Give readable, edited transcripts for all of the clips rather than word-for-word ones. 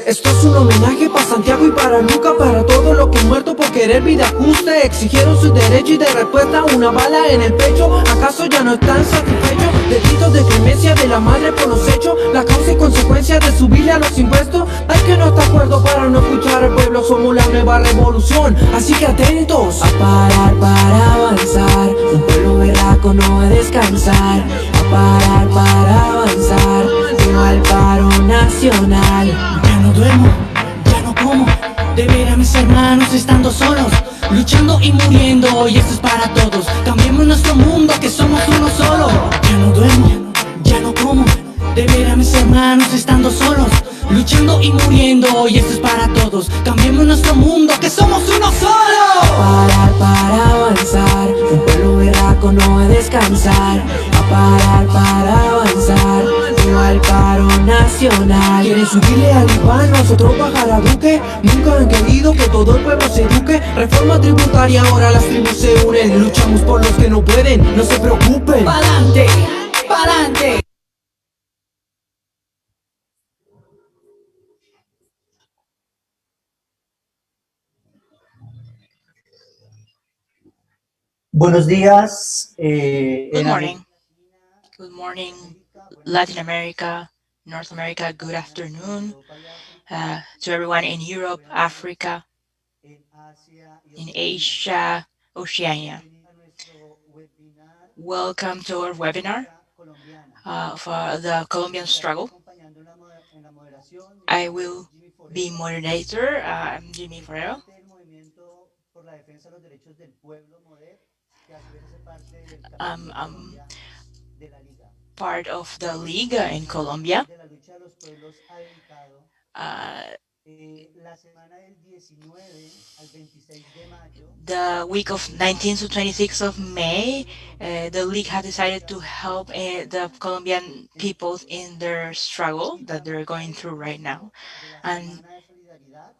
Esto es un homenaje para Santiago y para Luca, para todos los que han muerto por querer vida justa. Exigieron su derecho y de respuesta una bala en el pecho. ¿Acaso ya no están satisfechos? Delitos de clemencia de la madre por los hechos, la causa y consecuencia de subirle a los impuestos. Hay que no está acuerdo para no escuchar al pueblo, somos la nueva revolución, así que atentos. A parar para avanzar, un pueblo berraco no va a descansar. A parar para avanzar, viva el paro nacional. Ya no duermo, ya no como, de ver a mis hermanos estando solos, luchando y muriendo, y esto es para todos. Cambiemos nuestro mundo, que somos uno solo. Ya no duermo, ya no como, de ver a mis hermanos estando solos, luchando y muriendo, y esto es para todos. Cambiemos nuestro mundo, que somos uno solo. A parar para avanzar, un pueblo berraco no va a descansar. A parar para avanzar, viva el paro nacional. Quieren subirle al IVA, nosotros bajar a Duque. Nunca han querido que todo el pueblo se eduque. Reforma tributaria, ahora las tribus se unen. Luchamos por los que no pueden, no se preocupen. Pa'lante, pa'lante. Buenos días. Good morning. Good morning, Latin America, North America. Good afternoon to everyone in Europe, Africa, in Asia, Oceania. Welcome to our webinar for the Colombian struggle. I will be moderator. I'm Jimmy Ferrero. I'm part of the Liga in Colombia. The week of 19th to 26th of May, the League has decided to help the Colombian peoples in their struggle that they're going through right now. And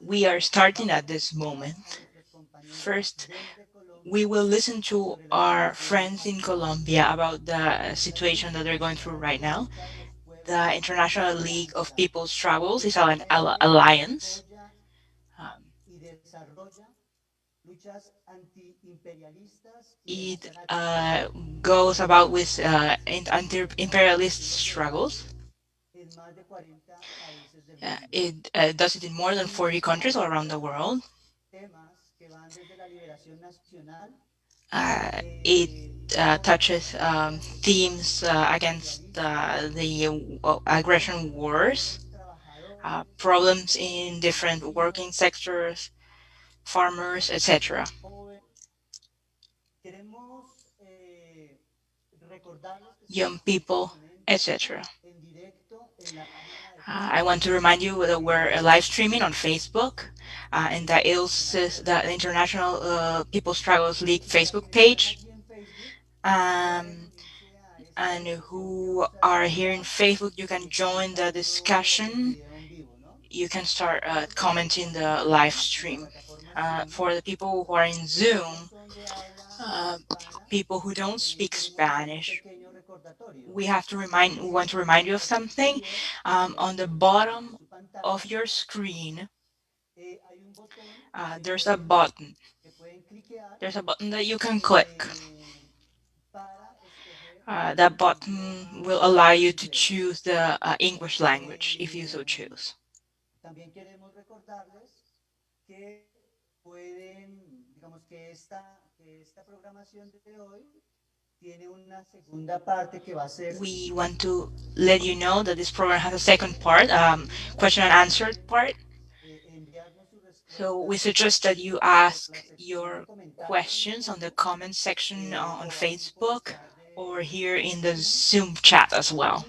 we are starting at this moment. First, we will listen to our friends in Colombia about the situation that they're going through right now. The International League of People's Struggles is an alliance. It goes about with anti-imperialist struggles. It does it in more than 40 countries all around the world. It touches themes against the aggression wars, problems in different working sectors, farmers, etc. Young people, etc. I want to remind you that we're live streaming on Facebook and the ILPS, the International People Struggles League Facebook page. And who are here in Facebook, you can join the discussion. You can start commenting the live stream. For the people who are in Zoom, people who don't speak Spanish, we want to remind you of something. On the bottom of your screen, there's a button. There's a button that you can click. That button will allow you to choose the English language if you so choose. We want to let you know that this program has a second part, question and answer part. So we suggest that you ask your questions on the comment section on Facebook or here in the Zoom chat as well.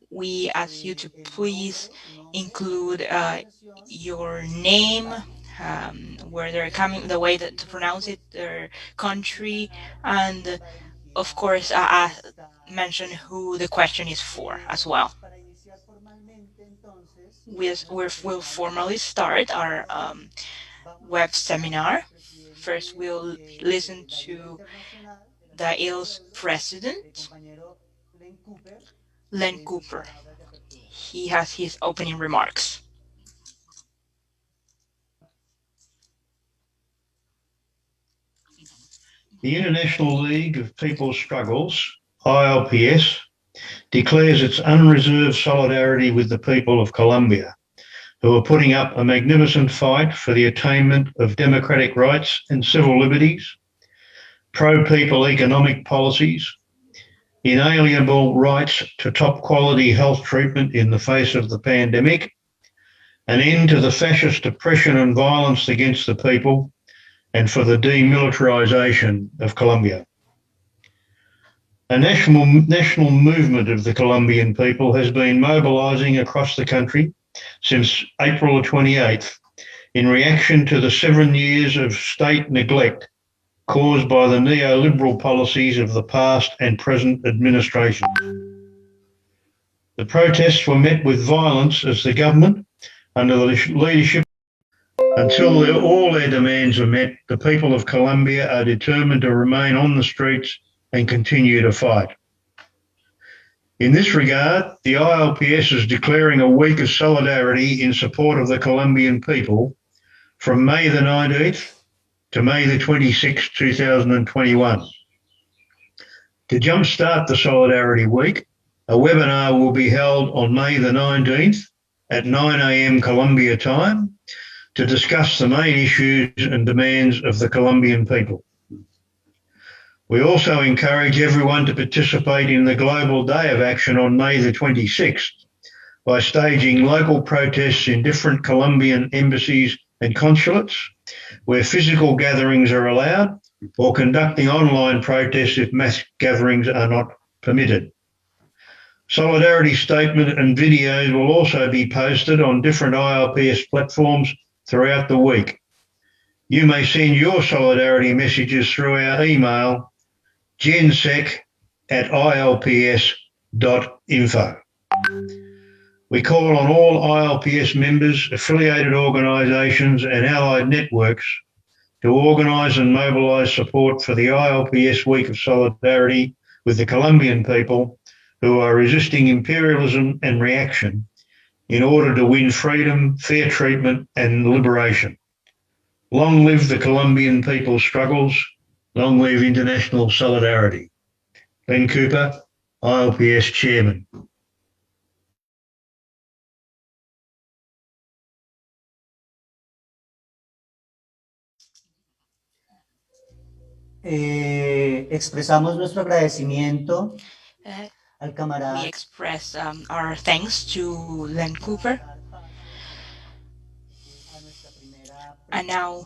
we ask you to please include your name, where they're coming, the way that to pronounce it, their country, and of course, mention who the question is for as well. We'll formally start our web seminar. First, we'll listen to the IL's president, Len Cooper. He has his opening remarks. The International League of People's Struggles, ILPS, declares its unreserved solidarity with the people of Colombia, who are putting up a magnificent fight for the attainment of democratic rights and civil liberties, pro-people economic policies, inalienable rights to top-quality health treatment in the face of the pandemic, an end to the fascist oppression and violence against the people, and for the demilitarization of Colombia. A national movement of the Colombian people has been mobilizing across the country since April 28th in reaction to the 7 years of state neglect caused by the neoliberal policies of the past and present administration. The protests were met with violence as the government, under the leadership. Until all their demands are met, the people of Colombia are determined to remain on the streets and continue to fight. In this regard, the ILPS is declaring a week of solidarity in support of the Colombian people from May the 19th to May the 26th, 2021. To jumpstart the Solidarity Week, a webinar will be held on May the 19th at 9 a.m. Colombia time to discuss the main issues and demands of the Colombian people. We also encourage everyone to participate in the Global Day of Action on May the 26th by staging local protests in different Colombian embassies and consulates where physical gatherings are allowed, or conducting online protests if mass gatherings are not permitted. Solidarity statement and videos will also be posted on different ILPS platforms throughout the week. You may send your solidarity messages through our email, gensec@ilps.info. We call on all ILPS members, affiliated organisations and allied networks to organise and mobilise support for the ILPS Week of Solidarity with the Colombian people who are resisting imperialism and reaction in order to win freedom, fair treatment and liberation. Long live the Colombian people's struggles. Long live international solidarity. Len Cooper, ILPS Chairman. Expresamos nuestro agradecimiento Uh, al we camarada express our thanks to Len Cooper. And now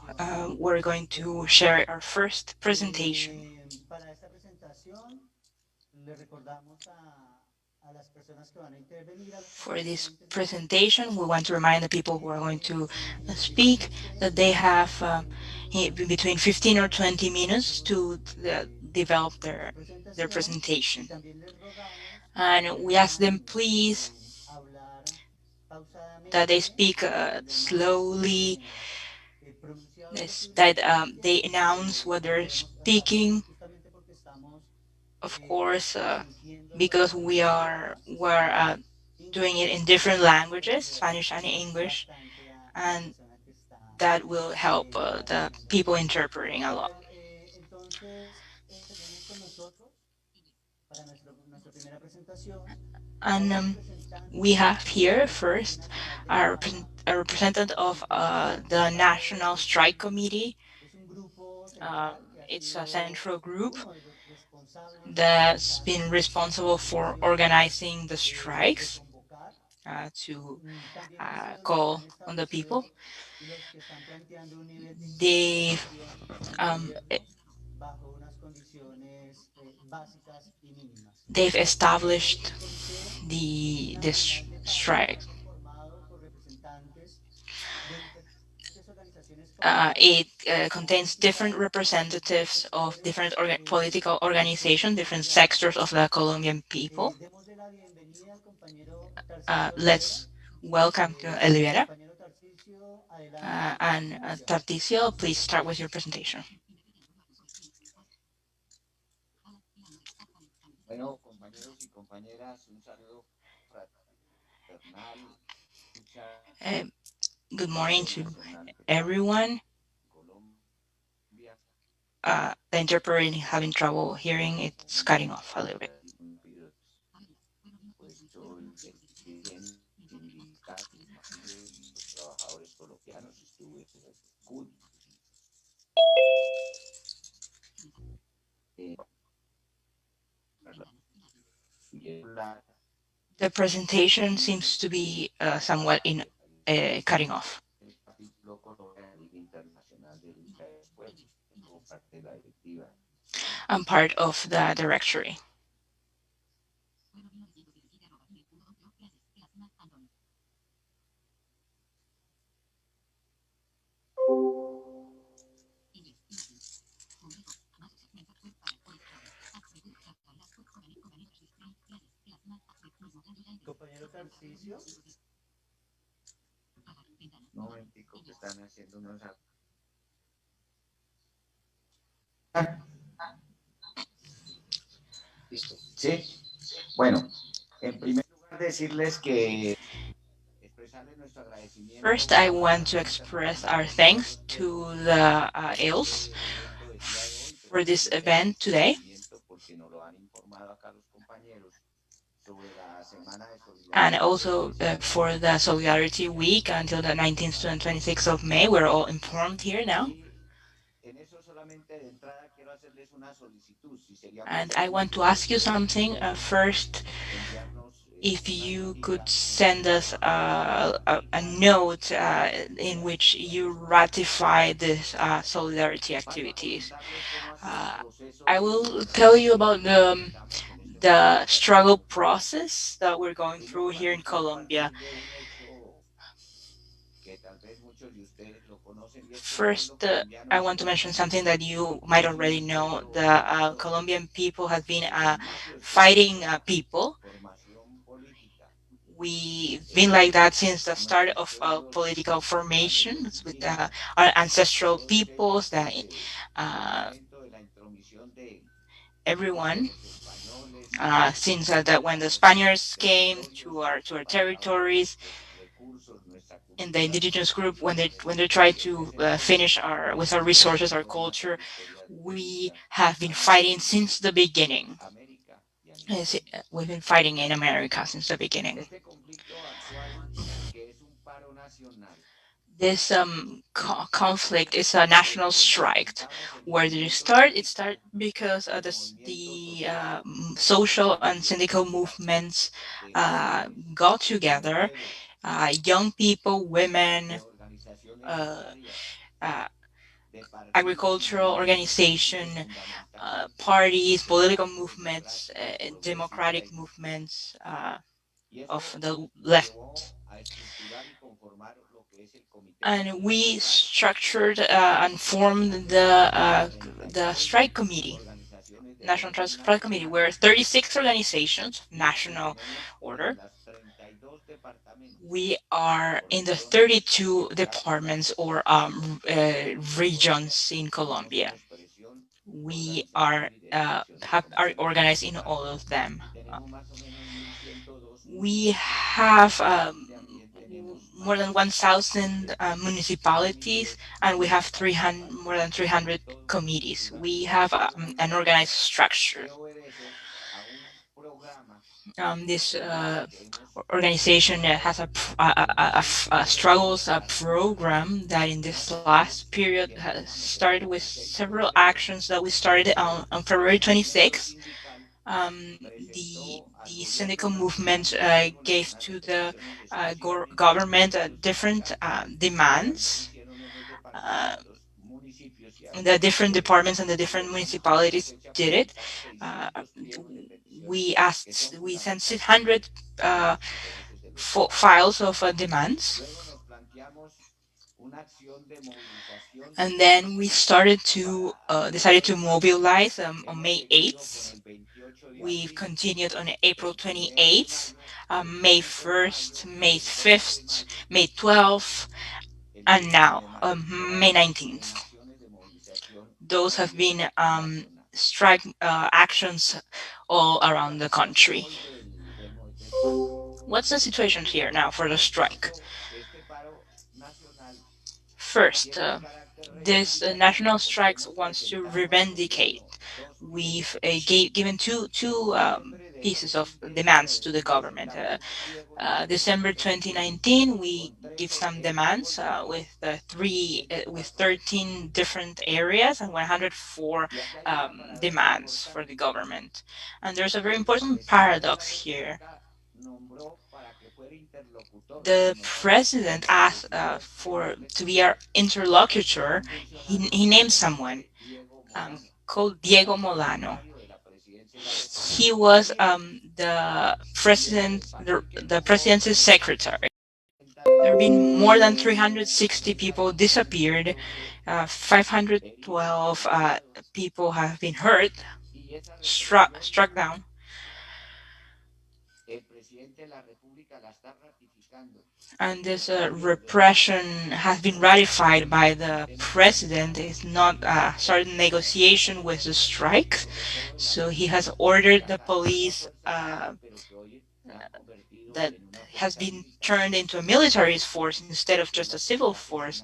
we're going to share our first presentation. Para esta presentación, le recordamos a las personas que van a intervenir, a los que For van this a intervenir, presentation, we want to remind the people who are going to speak that they have between 15 or 20 minutes to develop their presentación y presentation. también les rogamos And que we ask them, deban please, hablar that they pausadamente, speak lo más slowly, pronunciado posible, that they announce what they're podernos trasladar, speaking, justamente porque estamos of course, transmitiendo because nuestros idiomas we're doing it in inglés, different languages, portugués, Spanish and y English, bastante a la and persona que está that will help the traduciendo. people interpreting a lot. Entonces, vienen con nosotros para nuestra primera presentación a And un we representante have de la here Comisión first Nacional del Paro, a representative of the llamado National el Strike CNT. Committee. Es un grupo Um, central que ha it's a sido central group uno de los responsables de that's organizar been responsible for los paros, organizing the de strikes convocar. to También han sido los que call han on the people. establecido y los que están planteando un nivel de They incertidumbre en el um, gobierno bajo unas condiciones básicas y mínimas. They've established El comité the nacional de paro strike. está conformado por representantes de diferentes organizaciones It populares, contains different sindicales y representatives of sectores different political sociales organizations, different sectors vulnerables. of the Colombian people. Démosle la bienvenida al compañero Tarcisio Rivera. Let's welcome to Elvira. Compañero Tarcisio, adelante, And gracias. Tarticio, please start with your presentation. Uh, Good morning to everyone. The interpreter having trouble hearing, it's cutting off a little bit. The presentation seems to be somewhat in cutting off. I'm part of the directory. Compañero Tarcisio. First, I want to express our thanks to the ILPS for this event today, and also for the Solidarity Week until the 19th and 26th of May. We're all informed here now. And I want to ask you something. First, if you could send us a note in which you ratify this solidarity activities. Uh, I will tell you about the struggle process that we're going through here in Colombia. First, I want to mention something that you might already know. The Colombian people have been fighting people. We've been like that since the start of political formations with our ancestral peoples, that uh, everyone since that when the Spaniards came to our territories, and the indigenous group when they try to finish our with our resources, our culture, we have been fighting since the beginning. We've been fighting in America since the beginning. This conflict is a national strike. Where did it start? It started because the social and syndical movements got together, young people, women, uh, uh, agricultural organization, parties, political movements, democratic movements of the left. And we structured and formed the strike committee, national strike committee, where 36 organizations, national order. We are in the 32 departments or regions in Colombia. We are organized in all of them. We have more than 1,000 municipalities, and we have 300 more than 300 committees. We have an organized structure. This organization has a struggles program that in this last period has started with several actions that we started on February 26th. The syndical movement gave to the government different demands. Uh, the different departments and the different municipalities did it. Uh, we sent 600 files of demands, and then we started to decided to mobilize on May 8th. We've continued on April 28th, May 1st, May 5th, May 12th, and now May 19th. Those have been strike actions all around the country. What's the situation here now for the strike? First, this national strikes wants to reivindicate. We've given two pieces of demands to the government. December 2019, we give some demands with 13 different areas and 104 demands for the government. And there's a very important paradox here. The president asked for to be our interlocutor. He named someone called Diego Molano. He was the president's secretary. There have been more than 360 people disappeared. 512 people have been hurt, struck down. And this repression has been ratified by the president. It's not a certain negotiation with the strike. So he has ordered the police that has been turned into a military force instead of just a civil force,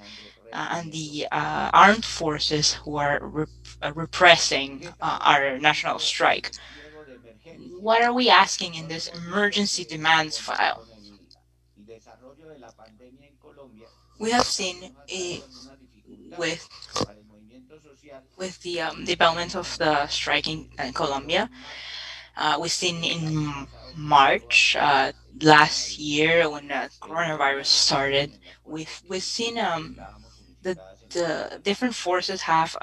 and the armed forces who are repressing our national strike. What are we asking in this emergency demands file? We have seen with with the development of the strike in Colombia. We've seen in March last year when the coronavirus started. We've seen the different forces have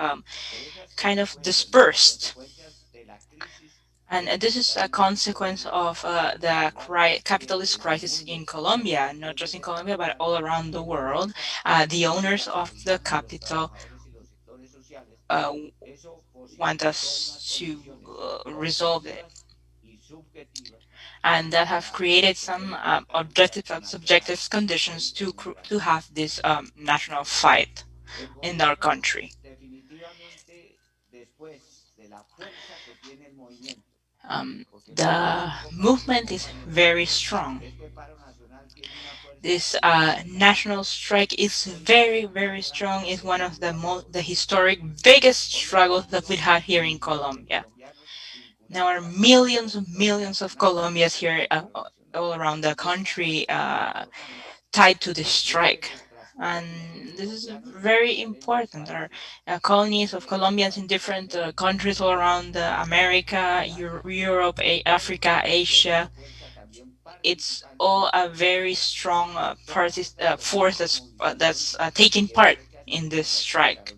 kind of dispersed. And this is a consequence of the capitalist crisis in Colombia, not just in Colombia, but all around the world. The owners of the capital uh, want us to resolve it, and that have created some objective and subjective conditions to have this national fight in our country. The movement is very strong. This national strike is very, very strong. It's one of the historic biggest struggles that we had here in Colombia. There are millions of Colombians here all around the country tied to this strike. And this is very important. There are colonies of Colombians in different countries all around America, Europe, Africa, Asia. It's all a very strong force that's taking part in this strike.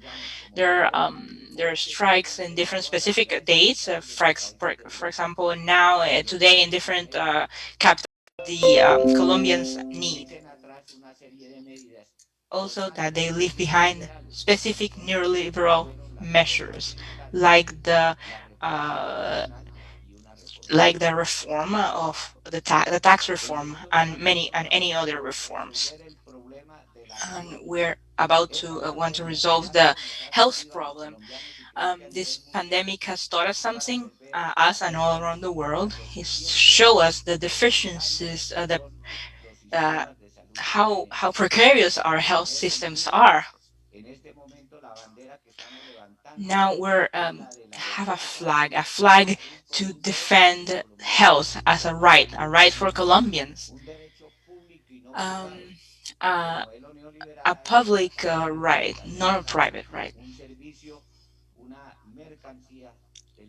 There are strikes in different specific dates. For example, now today in different capitals, the Colombians need also that they leave behind specific neoliberal measures like uh, the reform of the tax reform and any other reforms. And we're about to want to resolve the health problem. This pandemic has taught us something, us and all around the world. It's show us the deficiencies, uh, how precarious our health systems are. Now we're have a flag to defend health as a right for Colombians. Um, uh, a public right, not a private right,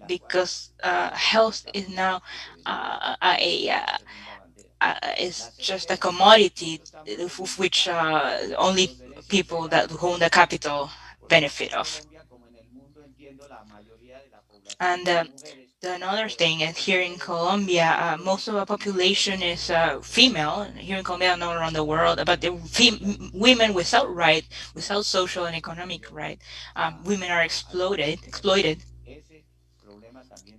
because health is now is just a commodity of which only people that own the capital benefit of. And another thing is here in Colombia, most of the population is female. Here in Colombia and all around the world, but the women without right, without social and economic right, women are exploited.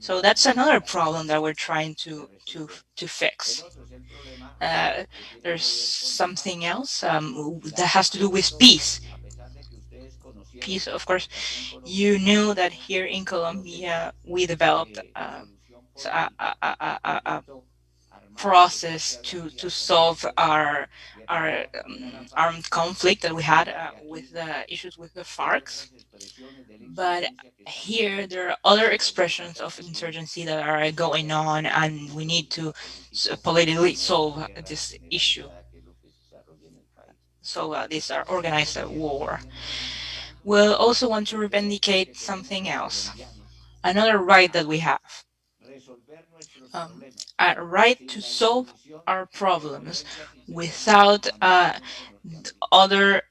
So that's another problem that we're trying to fix. Uh, there's something else that has to do with peace. Peace, of course, you knew that here in Colombia we developed a process to solve our armed conflict that we had with the issues with the FARCs. But here there are other expressions of insurgency that are going on, and we need to politically solve this issue. So these are organized war. We'll also want to reivindicate something else, another right that we have, um, a right to solve our problems without other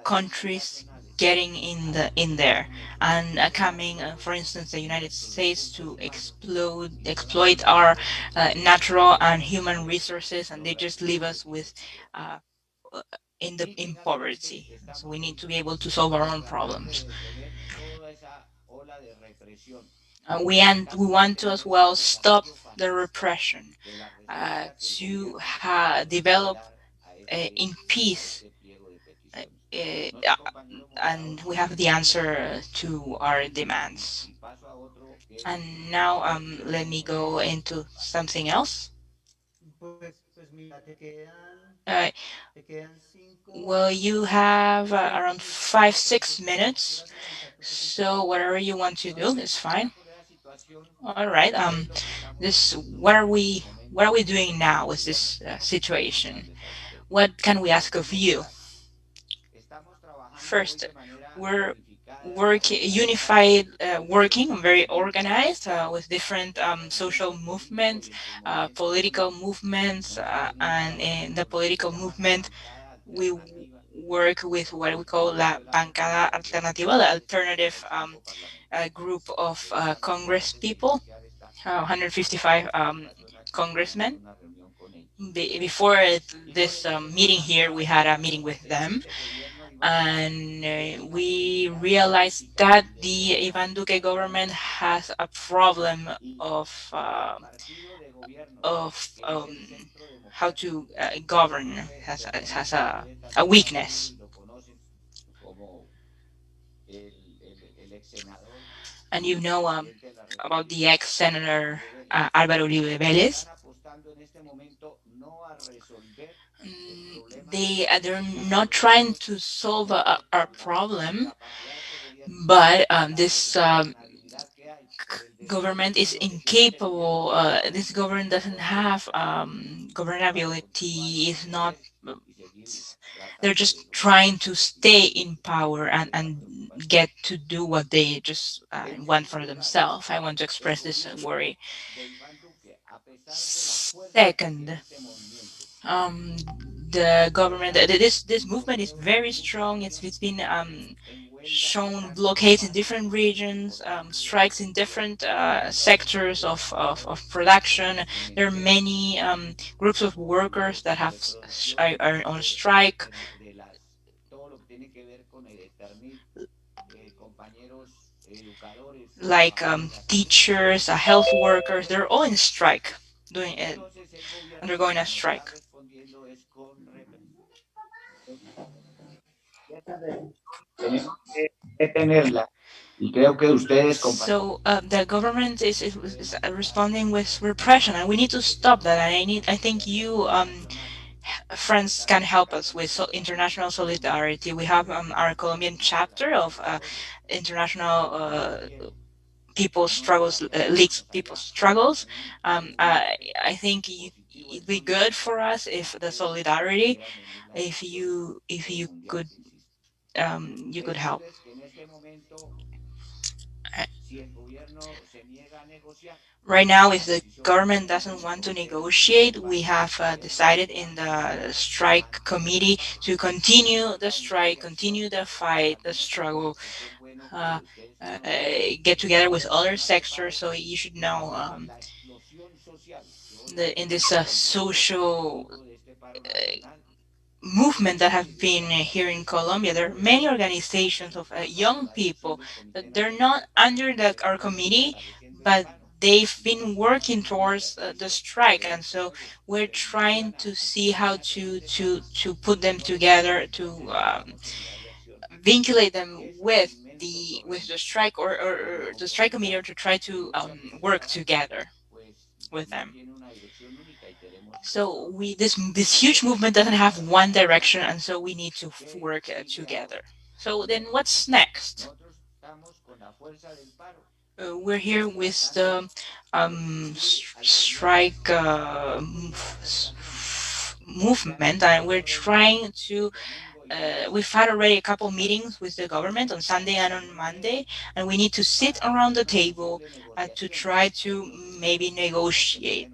countries getting in there and coming, for instance, the United States to exploit our natural and human resources, and they just leave us with uh, in poverty. So we need to be able to solve our own problems. We want to as well stop the repression, to develop in peace, uh, uh, and we have the answer to our demands. And now let me go into something else. Pues mira, Uh, te quedan cinco, well, you have around cinco, 5 6 minutes, ¿quieres argumentar tu postura? so whatever you want to do is fine. All right. ¿Qué es lo que estamos This what are we doing now with this situation? What can we ask of you? First, we're unified, working, very organized with different social movements, political movements, and in the political movement, we work with what we call la bancada alternativa, the alternative group of Congress people, 155 congressmen. Before this meeting here, we had a meeting with them, and we realized that the Ivan Duque government has a problem of how to govern, has a weakness. And you know about the ex-senator Álvaro Uribe Vélez. They're not trying to solve our problem, but this government is incapable. This government doesn't have governability. Is not. They're just trying to stay in power and get to do what they just want for themselves. I want to express this worry. Second, um, the government, this movement is very strong. It's been shown blockades in different regions, strikes in different sectors of production. There are many groups of workers that are on strike, like teachers, health workers. They're all in strike, doing it, undergoing a strike. So the government is responding with repression, and we need to stop that. And I think you friends can help us with international solidarity. We have our Colombian chapter of international people struggles, leagues people struggles. I think it'd be good for us if the solidarity, if you could help. Uh, Right now, if the government doesn't want to negotiate, we have decided in the strike committee to continue the strike, continue the fight, the struggle, uh, get together with other sectors. So you should know in this social movement that have been here in Colombia. There are many organizations of young people that they're not under our committee, but they've been working towards the strike, and so we're trying to see how to put them together to vinculate them with the strike or the strike committee, or to try to work together with them. So this huge movement doesn't have one direction, and so we need to work together. So then, what's next? We're here with the strike movement, and we're trying to. We've had already a couple meetings with the government on Sunday and on Monday, and we need to sit around the table to try to maybe negotiate.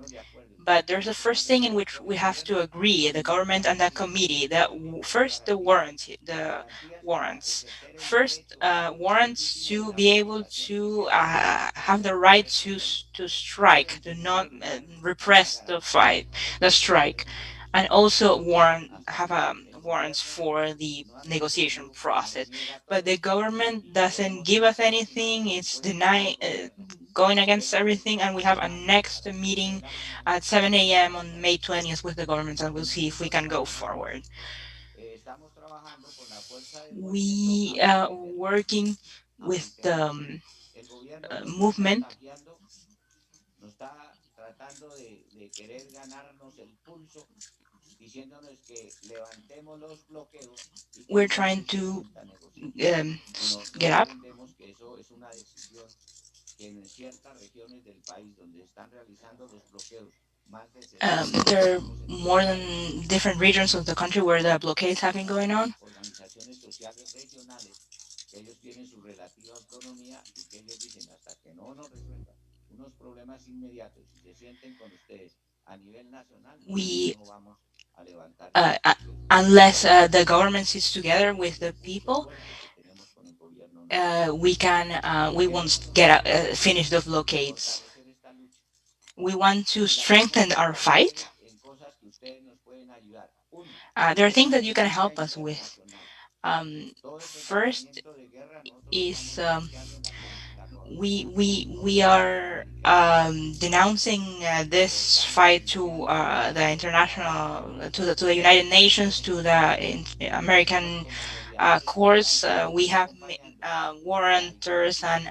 But there's a first thing in which we have to agree, the government and the committee, that first the warrants. First, warrants to be able to have the right to strike, to not repress the fight, the strike, and also have warrants for the negotiation process. But the government doesn't give us anything. It's denying, going against everything, and we have a next meeting at 7 a.m. on May 20th with the government, and we'll see if we can go forward. We are working with the movement. We're trying to get up. There are more than different regions of the country where the blockades have been going on. We, uh, uh, unless the government sits together with the people, we won't finish the blockades. We want to strengthen our fight. There are things that you can help us with. First is we are denouncing this fight to the international, to the United Nations, to the American courts. We have warranters and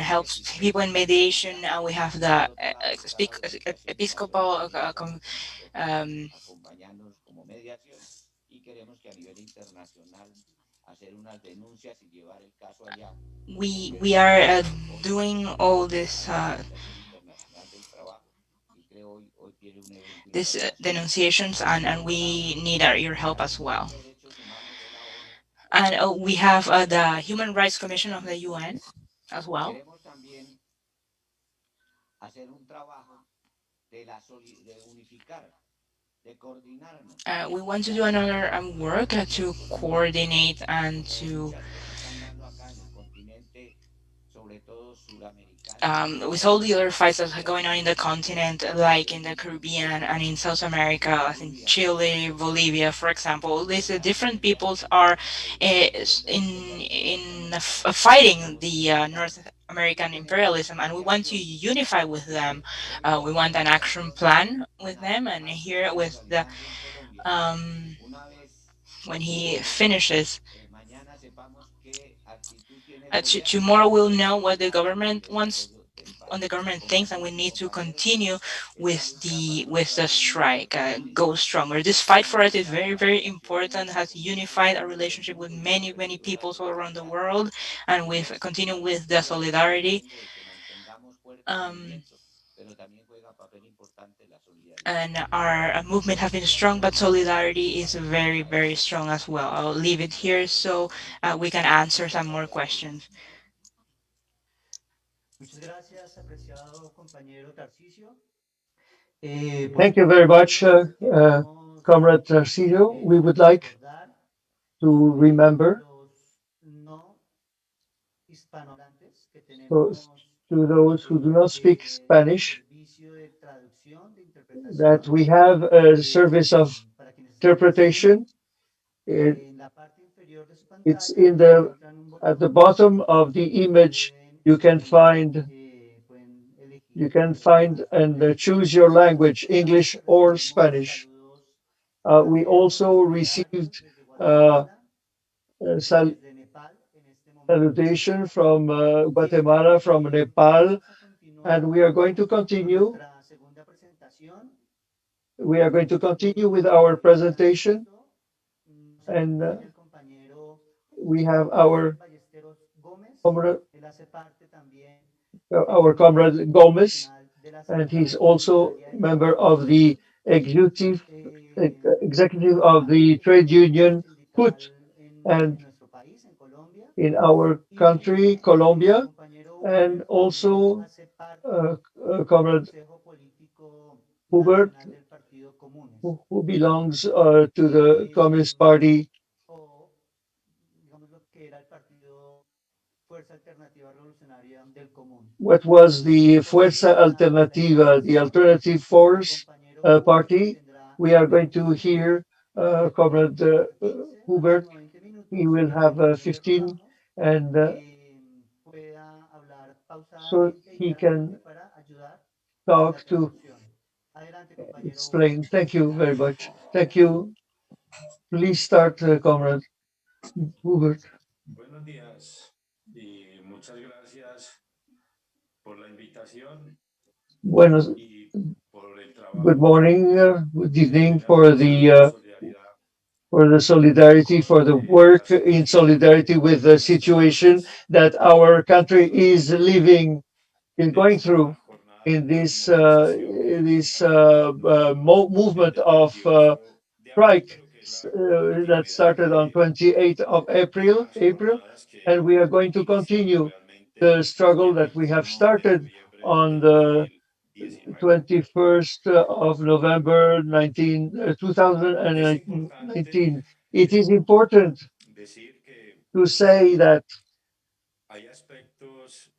helps people in mediation. We have the Episcopal um, we are doing all these denunciations, and we need your help as well. And we have the Human Rights Commission of the UN as well. We want to do another work to coordinate and to with all the other fights that are going on in the continent, like in the Caribbean and in South America, as in Chile, Bolivia, for example. These different peoples are fighting the North American imperialism, and we want to unify with them. We want an action plan with them, and here with the um, when he finishes. Tomorrow we'll know what the government wants, what the government thinks, and we need to continue with the strike. Go stronger. This fight for us is very very important. Has unified our relationship with many peoples all around the world, and we've continued with the solidarity. Um, and our movement has been strong, but solidarity is very very strong as well. I'll leave it here so we can answer some more questions. Muchas gracias, apreciado compañero Tarcisio. Thank you very much, Comrade Tarcillo. We would like Recordar to remember los no So, to those who do not speak Spanish, that we have a service of interpretation. It, it's in the at the bottom of the image. You can find and choose your language, English or Spanish. We also received uh, a salutation from Guatemala, from Nepal, and we are going to continue. We are going to continue with our presentation, and we have comrade, our comrade Gomez, and he's also member of the executive executive of the trade union CUT, and in our country, Colombia, and also Comrade Hubert, who belongs to the Communist Party. What was the Fuerza Alternativa, the Alternative Force Party? We are going to hear Comrade Hubert. He will have 15, and so he can talk to explain. Thank you very much. Thank you. Please start, Comrade Hubert. Buenos días y muchas gracias por la invitación Buenos, y por el good trabajo morning, good que evening viene realizando en solidaridad for the solidarity, con for the work la in situación solidarity with que the nuestro situation país that our country is living, is en going through esta jornada in de movilización this del movement of 28 de abril, strike pero que es la that continuidad started on 28th of de April, unas jornadas and que we are going to iniciaron continue realmente the struggle el that we have 21 de started noviembre on del the 2019. 21st of November Es importante 2019. It is important decir que to say that hay aspectos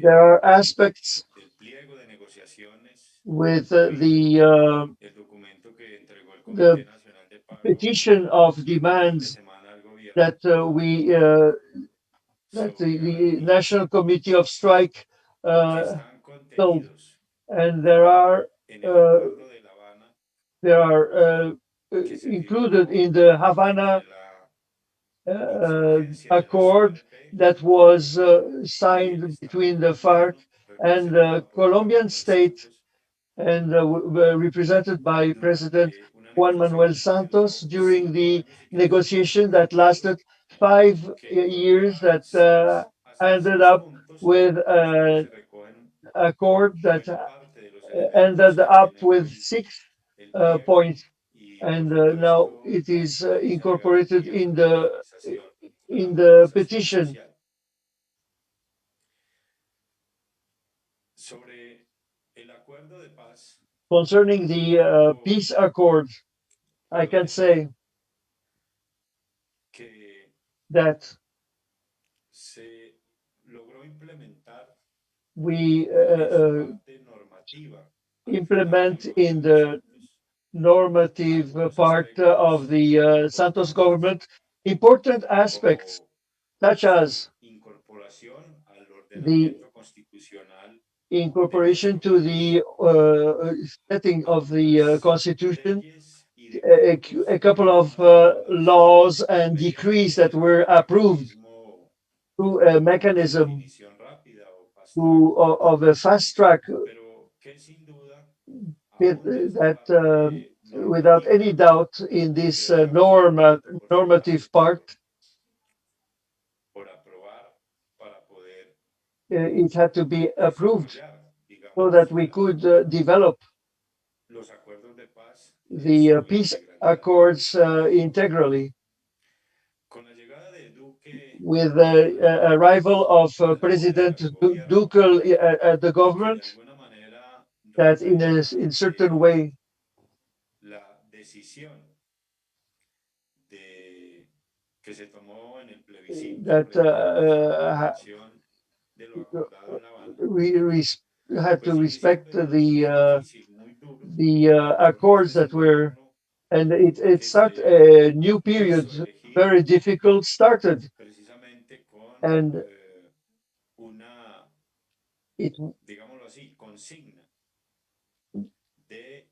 there are aspects del pliego de negociaciones with incluido el documento que entregó el Comité the Nacional de Paro petition of el fin de demands semana al gobierno that sobre the garantías National Committee of Strike que uh, están told, contenidos and en el Acuerdo de La Habana there are que se included firmó in the Havana entre la insurgencia de las accord FARC that was y el signed Estado between the FARC colombiano and the representado por Juan Colombian Manuel state, Santos and represented by President durante una Juan Manuel negociación que Santos duró during cinco the años y que terminó con negotiation un that acuerdo lasted 5 years, incorpora that hasta ended seis up puntos, with los cuales an se recogen accord that buena parte de los elementos ended que up tiene with hoy six el pliego points, y por and now supuesto it la is importancia de incorporated garantías in a la the movilización petition. social. Sobre el acuerdo de paz, Concerning the peace accord, I puedo can decir say que that se logró implementar we en su parte normativa al final del implement in gobierno the Santos normative algunos part of aspectos the Santos importantes government important aspects, como such su as incorporación al the ordenamiento constitucional de incorporation nuestro to the país, setting of the algunas Constitution, leyes y a, decretos a couple que of fueron aprobados laws and decrees that mediante were un approved mecanismo through a de mechanism definición rápida o fast track, of a fast track, pero que sin duda, aún desde that la parte without any normativa, doubt in this quedó todavía un reto por su normative parte part, por aprobar para poder it had to be approved desarrollar, so digamos, that we could develop los acuerdos de paz en the su peace integralidad. accords integrally. Con la llegada de Duque With the arrival of a la moneda, President al gobierno, Duque at the y que de government, alguna manera that in certain way la decisión de que se tomó en el plebiscito that we had to pues respect inicialmente muy difícil, muy duro the porque accords este es that un were, gobierno and it que start se a new period, quiso elegir very difficult started, precisamente con and una, it digámoslo así, consigna de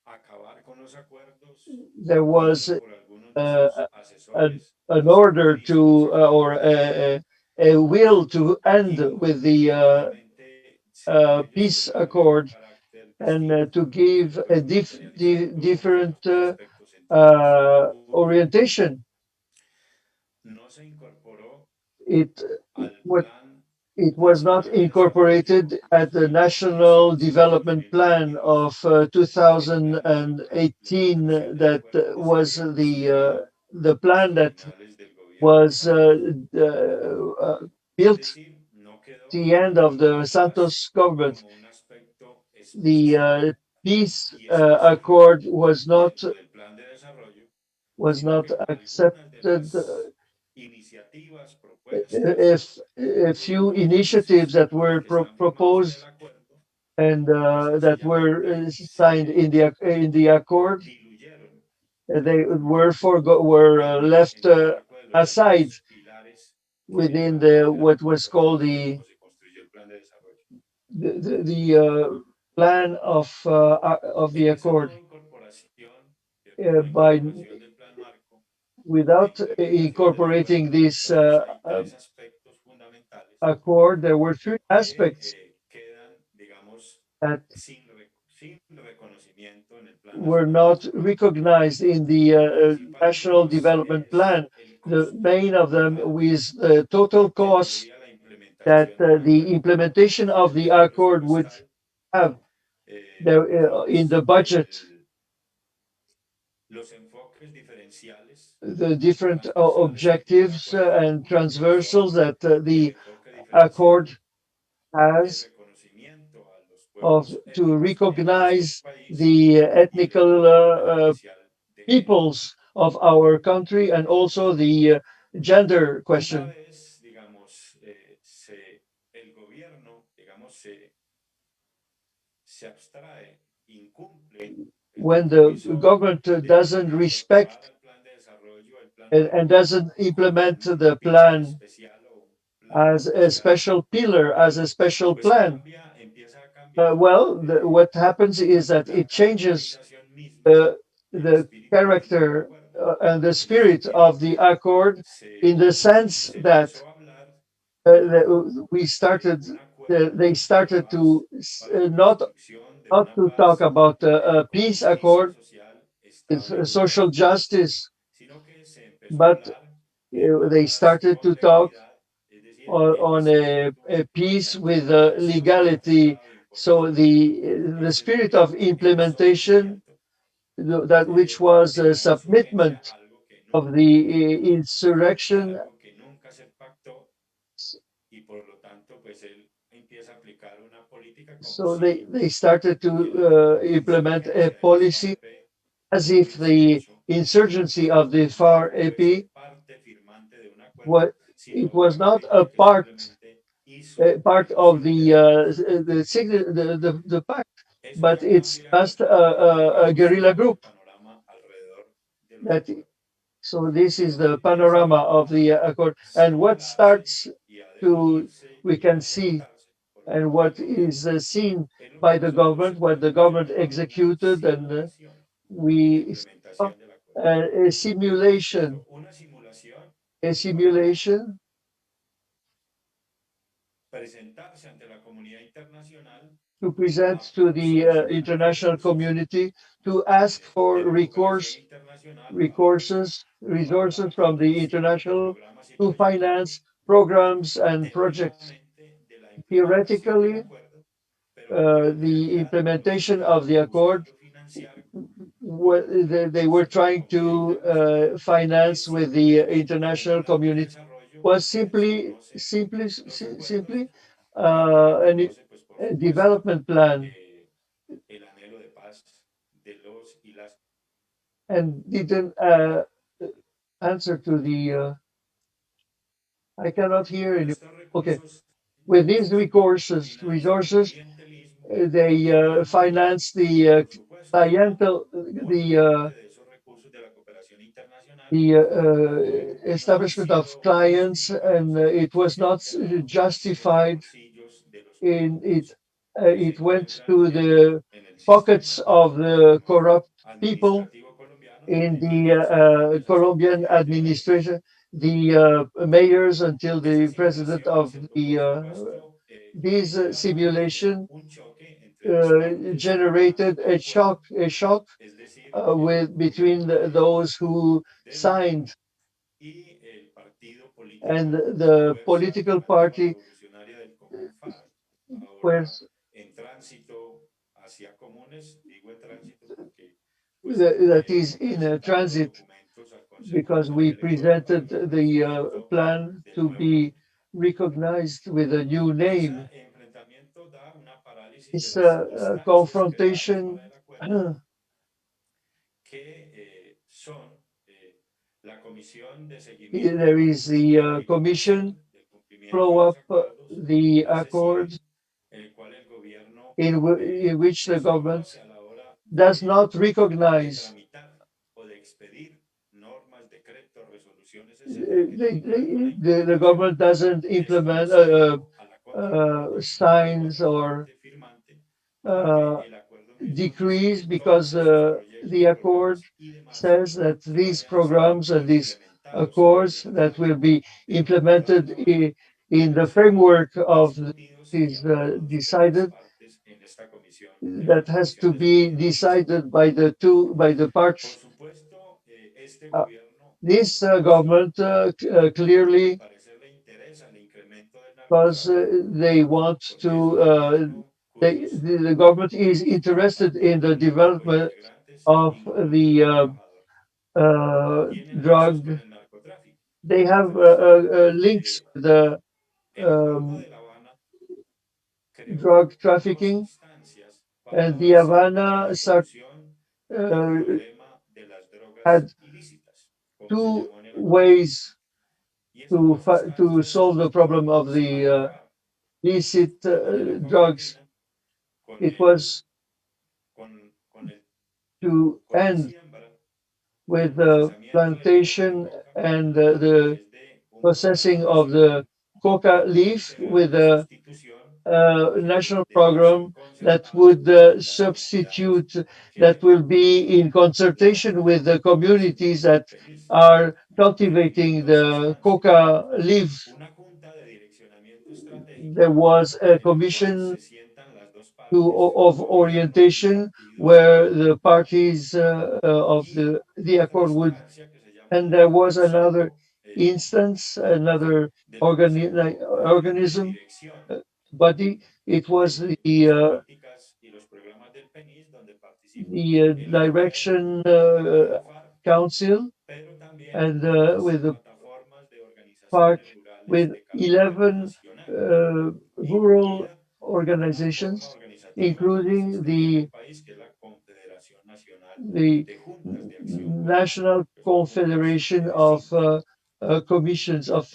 acabar con los acuerdos there was pedido por algunos de uh, sus a, asesores an más order característicos to en el or gobierno a will to end y with the obviamente según ellos peace pues iba a tener un accord, carácter and distinto, to give ¿cierto? a Con materializando different algunos aspectos centrales. Uno, orientation. no se incorporó It al what Plan it was not Nacional de Desarrollo incorporated at the National Development Plan of 2018 that was the plan that originales del gobierno was Santos. Es built decir, no quedó the end of the la paz Santos government. como un aspecto The especial peace y específico accord dentro del plan de desarrollo, was sino not que algunas de accepted. las iniciativas, propuestas If a few initiatives that were que están firmados en el proposed acuerdo, and pues that were sencillamente signed in the accord, diluyeron they were left en el marco de los aside llamados pilares que within orientaron the el what plan was o called la manera como se construyó el plan de desarrollo. the plan of the En esa accord. no incorporación, ¿cierto? No By incorporación del plan marco, la without implementación del incorporating acuerdo, this entonces hay tres aspectos fundamentales accord, there were three que aspects quedan, digamos, that sin reconocimiento en el plan were nacional de not desarrollo. recognized in the El principal de national ellos development es plan. el The costo main of them total was the total que cost tendría la that implementación del the acuerdo. implementation of En the tema accord would presupuestal, have there in the digamos, budget. los enfoques diferenciales The y different transversales que tiene el objectives acuerdo and transversals son that el the enfoque accord diferencial de has reconocimiento a los of pueblos to étnicos que hay en nuestro recognize país the y el ethnical enfoque diferencial de género. peoples of our country and also the gender Una question. vez, digamos, el gobierno, digamos, se abstrae, incumple el When the compromiso government de doesn't incorporar respect al plan de desarrollo, el plan and marco, doesn't como implement un the pilar plan especial o un plan as a especial, special pillar, as a special pues plan, empieza a cambiar what happens is that la it changes caracterización misma, the, el the espíritu mismo del character acuerdo. and the En ese spirit of sentido, the accord in se, the sense se that empezó a hablar no we de started, un acuerdo they de started paz to para la not construcción de not una to talk paz about a con peace justicia accord, social it's estable y social duradera, justice, sino que se empezó a but hablar de una they paz started con to talk legalidad, es decir, el on espíritu, a la peace with implementación del legality. Tratado So Importante the es spirit of el implementation, sometimiento that which was a de la insurgencia, submitment algo que of nunca the ocurrió, insurrection. algo que nunca se pactó y por lo tanto pues él empieza a aplicar una política como So si they started to la implement a insurgencia de las policy FARC as no if hubiese the hecho insurgency of the no FAR fuese AP parte firmante de un acuerdo, what sino it was not obviamente a que part simplemente hizo part of elecciones. the pact, Eso but ya it's cambia just a digamos, guerrilla el group. panorama alrededor de los That acuerdos. so this is Pero the que panorama empieza of the a accord, and what señalarse starts y a to definirse we y a can see ejecutarse por and parte del what gobierno is seen es lo que by the nosotros government, en what the Colombia government llamamos una executed, and simulación de la we saw implementación del acuerdo. a simulation, ¿Cierto? Una simulación a para simulation presentarse ante la comunidad internacional to present a to the solicitar international recursos community to ask for de la cooperación recourse internacional resources para from the financiar international programas y to proyectos finance programs and projects. teóricamente de la implementación del Theoretically, acuerdo, pero que en the realidad lo que implementation of estaban the accord, buscando financiar what con they were recursos de la trying comunidad to internacional finance es with the simplemente un international plan de community desarrollo was que desconoce los simply acuerdos y que a reconoce, pues por supuesto, development plan el anhelo de paz de los y las and didn't answer to the, I cannot hear Con any. estos Okay. recursos With these financian el resources, clientelismo they y obviamente, finance the por supuesto, clientel, buena parte de esos recursos de la cooperación internacional no han establishment of sido clients, and justificados it was porque han not quedado en los justified bolsillos de los in it. corruptos que se It went encuentran to the en el pockets sistema of the corrupt people administrativo colombiano y in hay the miles y millones de Colombian millones administration, the mayors until Estas the president simulaciones, of ¿cierto? Por the supuesto, this generan simulation un choque entre las partes generated de acuerdo, a shock es decir, el with between gobierno those nacional who del signed momento y el partido and político the Fuerza political Alternativa party Revolucionaria del Común FARC. Ahora was en tránsito hacia comunes, digo en tránsito porque pues that is hemos in a presentado transit documentos al Consejo because Nacional we Electoral para presented el the reconocimiento plan del to nuevo be nombre. recognized with a new Ese name. enfrentamiento da una parálisis de This las instancias creadas confrontation, para el acuerdo, que son la Comisión de there Seguimiento is the y commission Verificación del Cumplimiento de follow los up Acuerdos, the la accords CECIE, en el cual el gobierno in which the government desconoce a la hora does not recognize. tramitar o de expedir normas, decretos, resoluciones, etcétera, que tienen que ver con la The implementación government doesn't de este implement anexamiento a la contraparte o al signs or contraparte firmante para uh, que el acuerdo empiece a ofrecer decrees because todos esos the proyectos, accord programas y demás says that que these vayan a ser programs and these implementados en el accords that will marco be de lo acordado en implemented La Habana in deben the ser framework of discutidos y this aprobados por las decided partes en esta comisión de that has verificación to de be seguimiento y control. decided by the Por parts. supuesto, este Uh, gobierno, this conoce government y al clearly parecer le interesa el incremento del because narcotráfico, they want porque es to un gobierno cuyos the government is interested in the development integrantes of incluyen the a trabajadores. Tienen nexos drug. con el narcotráfico. They have Entonces, links with the el acuerdo um, de La Habana creó drug dos trafficking, instancias para and the avanzar en la Havana solución del uh, problema de las had drogas ilícitas, como se two llamó en el acuerdo. ways Y esas dos to instancias solve the problem of se the manejaron illicit de manera drugs. paulatina con It was con el, to con la end siembra y el with the procesamiento de plantation coca and a the través de un programa processing of nacional the coca que leaf será with la a sustitución national deba ser program that concertado would con las comunidades substitute, that que will be in consultation with the hacen communities that feliz. are Hay cultivating dos the instancias, coca leaves. una junta de direccionamiento There estratégico was a en el cual commission se sientan las dos partes, of gobierno y orientation partido where político, the parties of y the otra accord would, instancia que se llama and there el was another Consejo instance, another del Consejo de organism Dirección body. It was de las políticas y los programas del PENIS, donde participa the el gobierno, direction el partido FARC, council, pero también and las with the plataformas de park organizaciones rurales with de carácter 11 nacional, rural incluida una forma organizations, organizativa que no including existiría en el país, que es la Confederación Nacional the de Juntas de Acción Comunal, National que son juntas Confederation de of vecinos. commissions of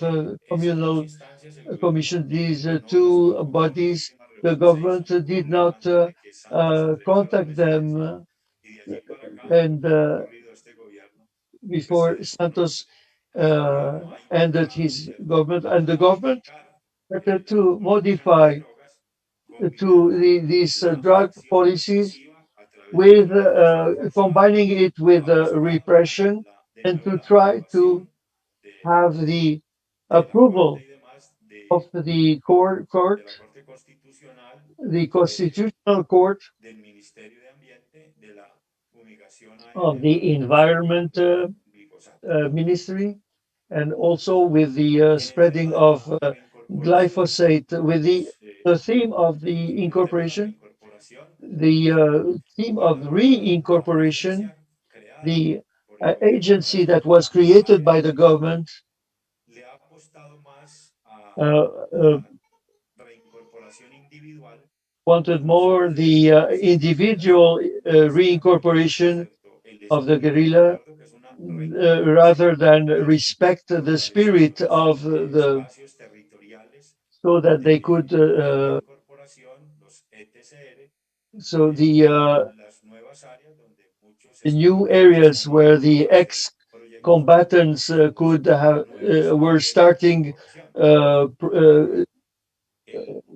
Esas dos communal instancias el gobierno commission. These no las two convocó, la bodies, última the reunión se hizo government por did una not demanda de que Santos entregara la contact them presidencia y de allí para acá lo and que ha ocurrido este gobierno pues se before Santos desconoce. El gobierno ha ended intentado, his ¿cierto?, government, and the government modificar started la to política de modify drogas combinando these la drug acción policies represiva a través de with la reducción forzada, combining it with apostando repression, de and nuevo to la try to aprobación have the de la Corte approval y demás of the de la Corte Constitucional, the de, Constitutional Court del Ministerio de Ambiente, de la fumigación of aérea the asociada Environment con el glifosato. Ministry, and also with the En el spreading tema de of la reincorporación, glyphosate, with pues the theme of the en el tema de la incorporation, reincorporación, the theme of la reincorporation, agencia creada the por el gobierno agency that was created by the nacional government le ha apostado más a uh, uh, la reincorporación individual wanted more inclusive the de las guerrillas, individual más que a, reincorporation ¿cierto?, el of the espíritu del guerrilla acuerdo, que es una rather than respect the spirit of the, espacios territoriales so that they could de la corporación, los ETCR, so las nuevas áreas donde muchos the new estudiantes areas están where yendo the a hacer proyectos ex-combatants políticos could have nuevos were niveles de starting corporación. uh,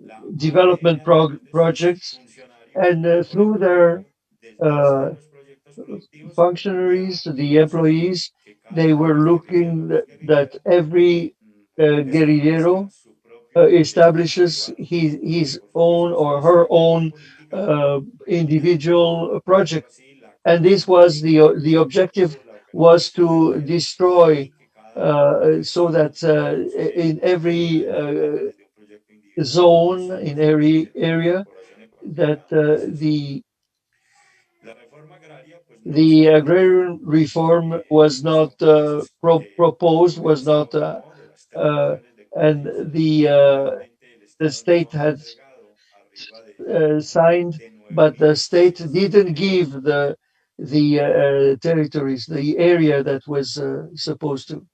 La development ADN, es decir, el projects, funcionario, and por through ejemplo, their desde uh, los proyectos productivos functionaries, ya the busca employees, que cada they uno de were los guerrilleros, looking los that guerrilleras, every establezca guerrillero su propio proyecto establishes individual de his own configuración su or her desarrollo own política, individual project. generando así la And this corrupción was política the objective, por la was organización to guerrillera destroy, y que cada so that campesino in se every pudiera educar a través de un proyecto individual y zone, in every sobresalir en la area, corporación en that particular. Ese es uno. La reforma agraria pues no se the aplicó agrarian reform en was not muchos países porque proposed, por el was not, Estado no de las tres uh, regiones del and país, realmente el the Estado state no ha had entregado arriba signed, de 9 but the mil state hectáreas de didn't tierra. give the territories, the area that was supposed to.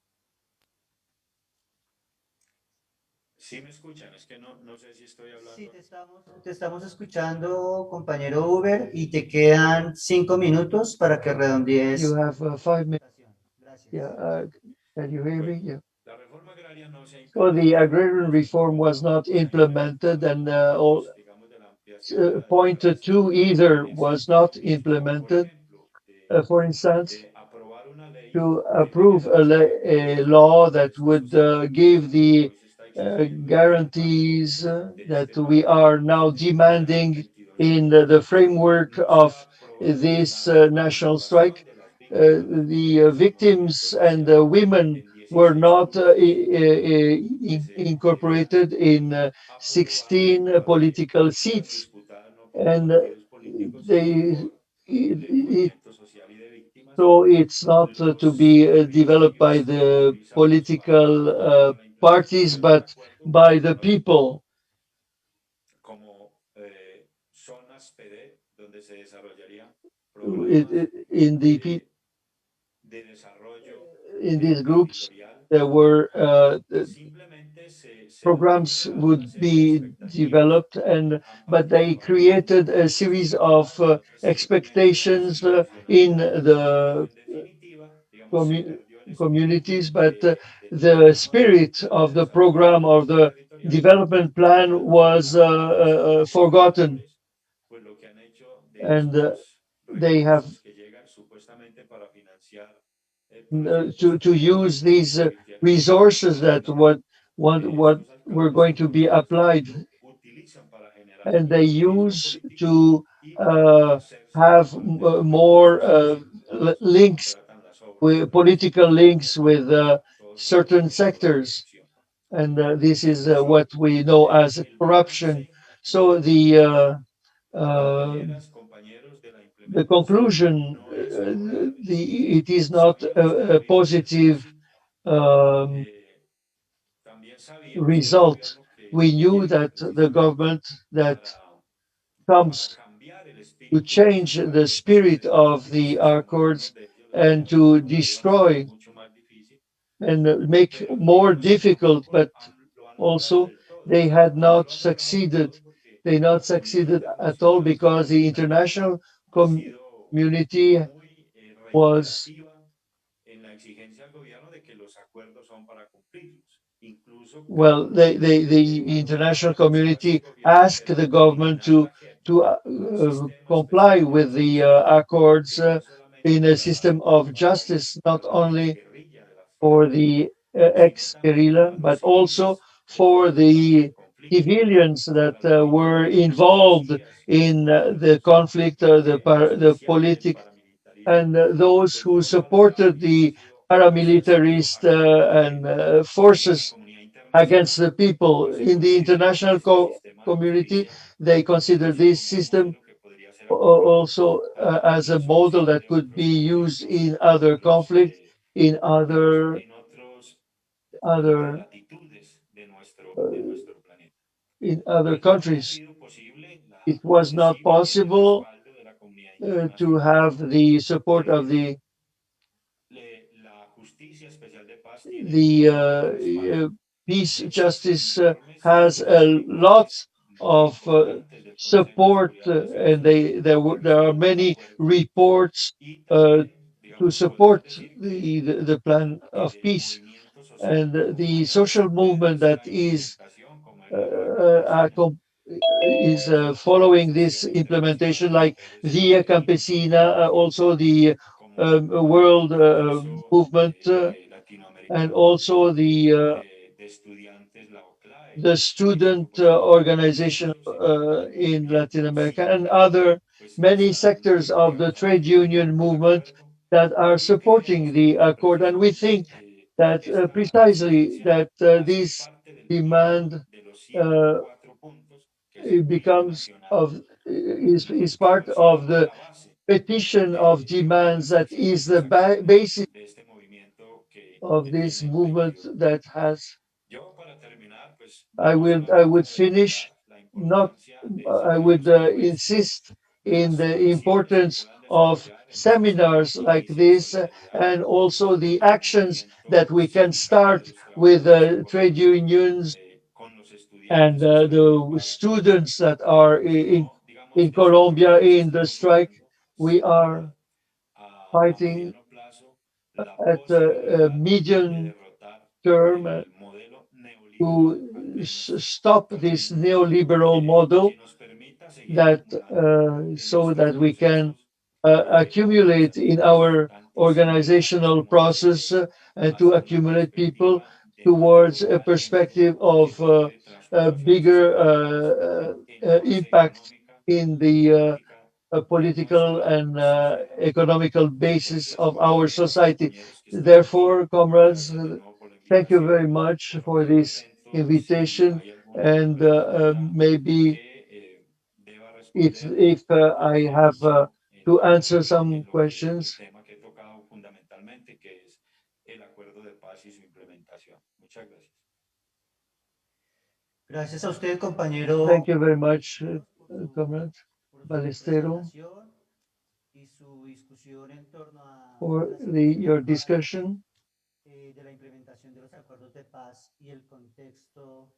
Sí me escuchan, es que no sé si estoy Sí, hablando. te estamos escuchando, compañero Uber, y te quedan 5 minutos para que You redondees. have 5 minutes. Yeah, Gracias. can you hear Bueno, me? Yeah. la reforma agraria no se ha So the implementado agrarian desde el reform was punto not uno de la implemented, and digamos, de la ampliación de las point tierras two either en was sectores not indígenas, o por implemented. ejemplo, For instance, de aprobar una ley to que approve genera los a garantías law de that bienestar would social give que the hoy se está exigiendo en el marco guarantees de that este we pacto are now general demanding 22 in de the junio. framework No se ha of aprobado this la national strike. participación de las víctimas The en el movimiento victims and social the women en were 16 not puntos que se generan incorporated in aprobar 16 para que political sean seats, disputadas no por los and partidos políticos, sino they por el movimiento social y de víctimas, so it's not to los be developed by privilegios the priorizados political para la parties, implementación del but acuerdo by the son people. como zonas PD, donde se desarrollarían programas In the de desarrollo in these groups, territorial. there were Simplemente se logró programs crear una would serie de be expectativas developed, and a but partir they para unos created a series of y otros simplemente se expectations in solucionaría esto. Pero the en definitiva, digamos, se commu- perdió el espíritu communities, but del the programa spirit de of the desarrollo program of the territorial development y plan was los países forgotten, ganadores, pues lo que han hecho de and estos they have recursos que llegan supuestamente para financiar proyectos to para use these revirtiendo la resources corrupción, that what estos were alcaldes going y to be gobiernos applied, lo utilizan para generar and they clientelismo use político to y para hacerse have con esos more recursos sin poder si links, contratan las obras de with los political links gobernantes with o todo se certain corrompe por la sectors. corrupción. And this is what Conclusión, we know as el corruption. balance So uh, compañeras, compañeros de la the implementación conclusion, no es favorable. it is not Sabíamos que no a iba a ser positive fácil. um, eh, También sabíamos que el result. gobierno que We knew llega that the precisamente government that para, para comes cambiar el to espíritu de change estos the acuerdos y spirit hacerlos of más the justos, como algunos accords de ellos lo and llaman, to iban a ser destroy mucho más difíciles, and make pero more digamos que difficult, tampoco but lo han logrado also del todo. they had No not lo han logrado del succeeded. todo porque They not la comunidad succeeded at all internacional because the international ha sido community muy was, reiterativa en la exigencia al gobierno de que los acuerdos son para cumplirlos. Incluso well, creo que the llegaron a international acusar a este community gobierno asked de the government eliminar la JEP, to un sistema comply especial de with the justicia accords que no es in solamente a system of para justice, not la only guerrilla de las for FARC, the sino también ex-guerrilla, para los but also civiles que for participaron en the el conflicto, civilians that para las were víctimas de los involved policías y in the excombatientes, conflict, the especialmente el politic, paramilitarismo, and those pues who toda la supported FARC ha the sido paramilitarist and activamente de la forces comunidad against internacional the people y se in the considera international este sistema community. judicial They consider this como un system modelo que podría ser aplicado also a la as a model resolución that de could otros be used conflictos in other conflicts, in digamos, other en otros other latitudes de uh, nuestro planeta. in other Pues no ha countries. sido posible la It was not adhesión y el possible respaldo de la comunidad to internacional. have the support of Eh, the the peace justice has a lot of support, and there are many reports uh, to support the plan of peace, and the social movement that is following this implementation, like Via Campesina, also the world movement, and also the student organization in Latin America, and other many sectors of the trade union movement that are supporting the accord. And we think that precisely that this demand uh, it becomes of is part of the petition of demands that is the basis of this movement that has. I would finish not I would insist in the importance of seminars like this, and also the actions that we can start with trade unions and the students that are in Colombia in the strike. We are fighting at a medium term to stop this neoliberal model, that so that we can accumulate in our organizational process, to accumulate people towards a perspective of a bigger impact in the political and economical basis of our society. Therefore, comrades, thank you very much for this invitation, and maybe if I have to answer some questions. Gracias a usted, Thank compañero, you very much, Comrade por su Balestero, presentación y su discusión en torno a for la situación your actual discussion. de la implementación de los acuerdos de paz y el contexto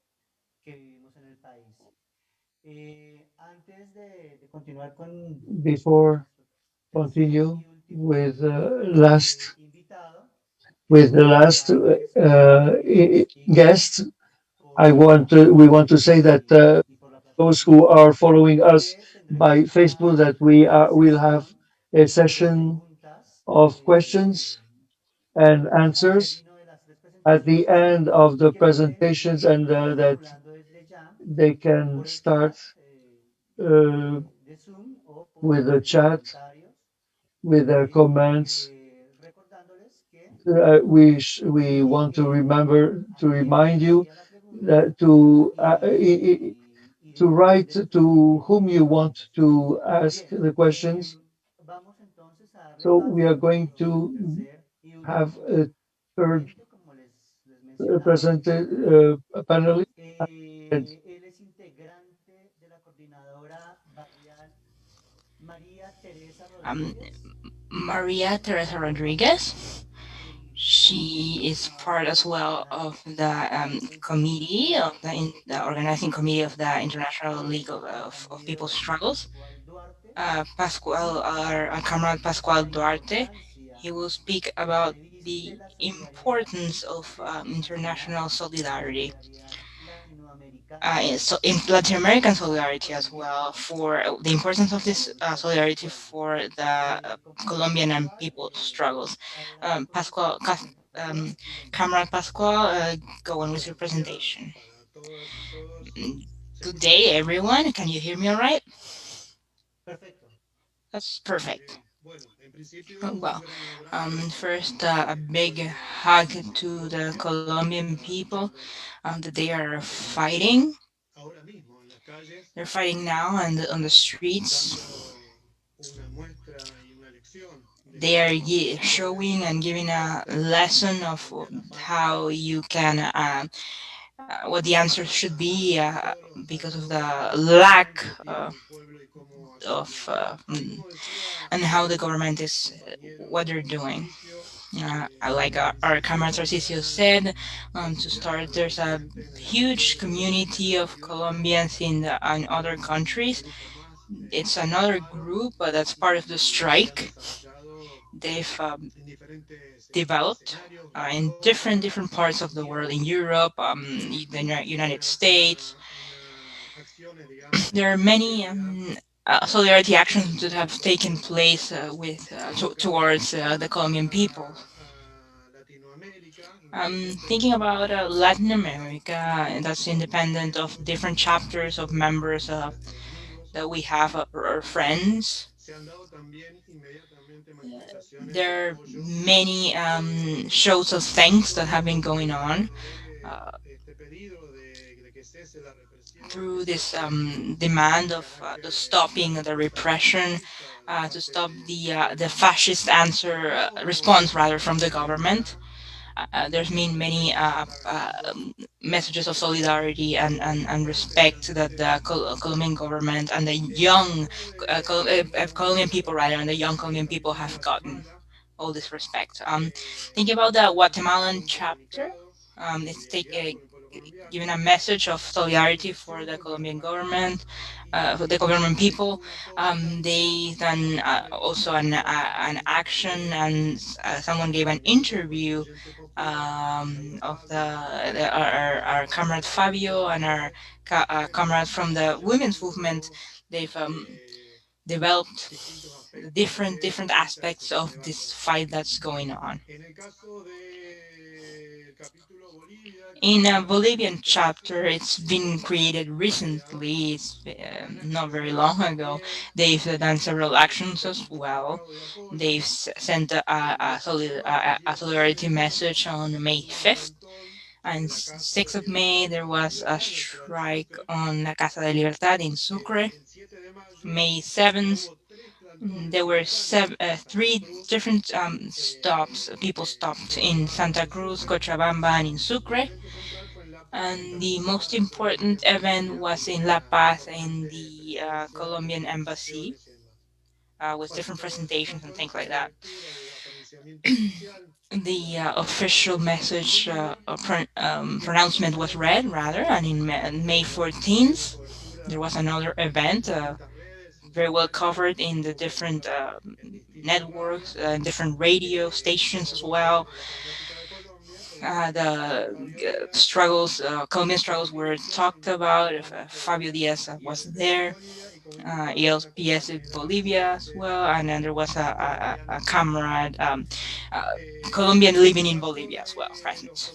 que vivimos en el país. Antes de continuar con Before nuestro tercer continue y último invitado, with the last guest, we want to say that y por la those plataforma who are virtual, following us que by tendremos Facebook, that will have sesión a de session preguntas of questions and al answers término de las tres at the presentaciones end of y the que pueden presentations, and ir that formulando desde ya they can por el start chat uh, de Zoom o por with the chat, comentarios, with their comments. recordándoles que We want to remember a to quién remind you haría la pregunta that to de write to dónde whom you viene. want to ask Bien, the questions. vamos entonces a darle So we are paso a going nuestro to tercer y have último a third ponente, como les mencionaba. presented panelist. And Él es integrante de la coordinadora barrial María Teresa Um, Rodríguez, Maria Teresa Rodriguez. el She is part coordinador as well nacional of the de committee implementación of the organizing committee of the International League del of People's compañero Struggles. Pascual Duarte Pascual, y our comrade Pascual la Duarte, importancia he will speak que about se viste the la solidaridad importance of internacional, international la solidarity, solidaridad latinoamericana in Latin American solidarity as well, for the importance of this solidarity for the compañero Colombian and Pascual people struggles. hablará con Pascual, nosotros a continuación y le Comrade invitamos. Pascual, go on with your presentation. Good day, everyone. Can you hear me all right? Perfecto. That's perfect. Well, first, a big hug to the Colombian people that they are fighting. They're fighting now on the streets. They are showing and giving a lesson of how you can, what the answer should be, because of the lack of, and how the government is, what they're doing. Like our comrade Tarcisio said, to start, there's a huge community of Colombians in other countries. It's another group that's part of the strike. They've developed in different parts of the world, in Europe, the United States. There are many solidarity actions that have taken place towards the Colombian people. Thinking about Latin America, and that's independent of different chapters of members that we have, our friends. There are many shows of thanks that have been going on uh, through this demand of the stopping the repression, to stop the fascist response rather from the government. There's been many messages of solidarity and respect that the Colombian government and the young Colombian people, rather, and the young Colombian people have gotten all this respect. Thinking about the Guatemalan chapter, it's giving a message of solidarity for the Colombian government, for the Colombian people. They done also an action, and someone gave an interview of our comrade Fabio and our comrade from the women's movement. They've developed different aspects of this fight that's going on. In a Bolivian chapter, it's been created recently. It's not very long ago. They've done several actions as well. They've sent a solidarity message on May 5th, and 6th of May there was a strike on La Casa de Libertad in Sucre. May 7th, there were three different stops. People stopped in Santa Cruz, Cochabamba, and in Sucre. And the most important event was in La Paz in the Colombian embassy, with different presentations and things like that. The official message pronouncement was read, rather, and in May 14th, there was another event, very well covered in the different networks, different radio stations as well. The struggles, Colombian struggles were talked about. Fabio Diaz was there. ILPS in Bolivia as well, and then there was a comrade, uh, Colombian living in Bolivia as well, present.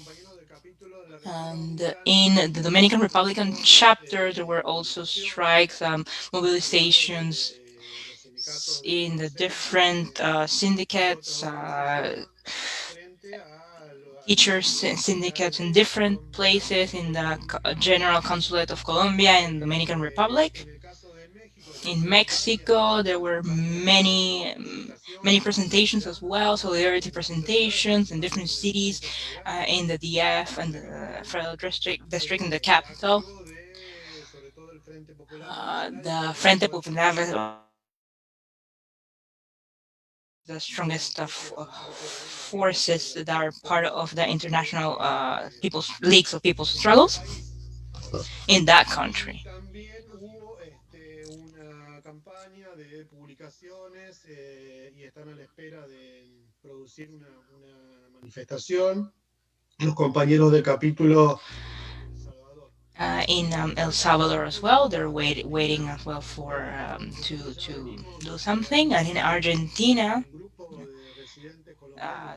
And in the Dominican Republican chapter, there were also strikes, mobilizations in the different syndicates, teachers syndicates in different places in the General Consulate of Colombia in the Dominican Republic. In Mexico, there were many presentations as well, solidarity presentations in different cities, in the DF and the federal district in the capital. The Frente Popular, the strongest of forces that are part of the international people's leagues of people's struggles in that country. Los compañeros del capítulo In El Salvador as well, they're waiting as well for to do something. And in Argentina,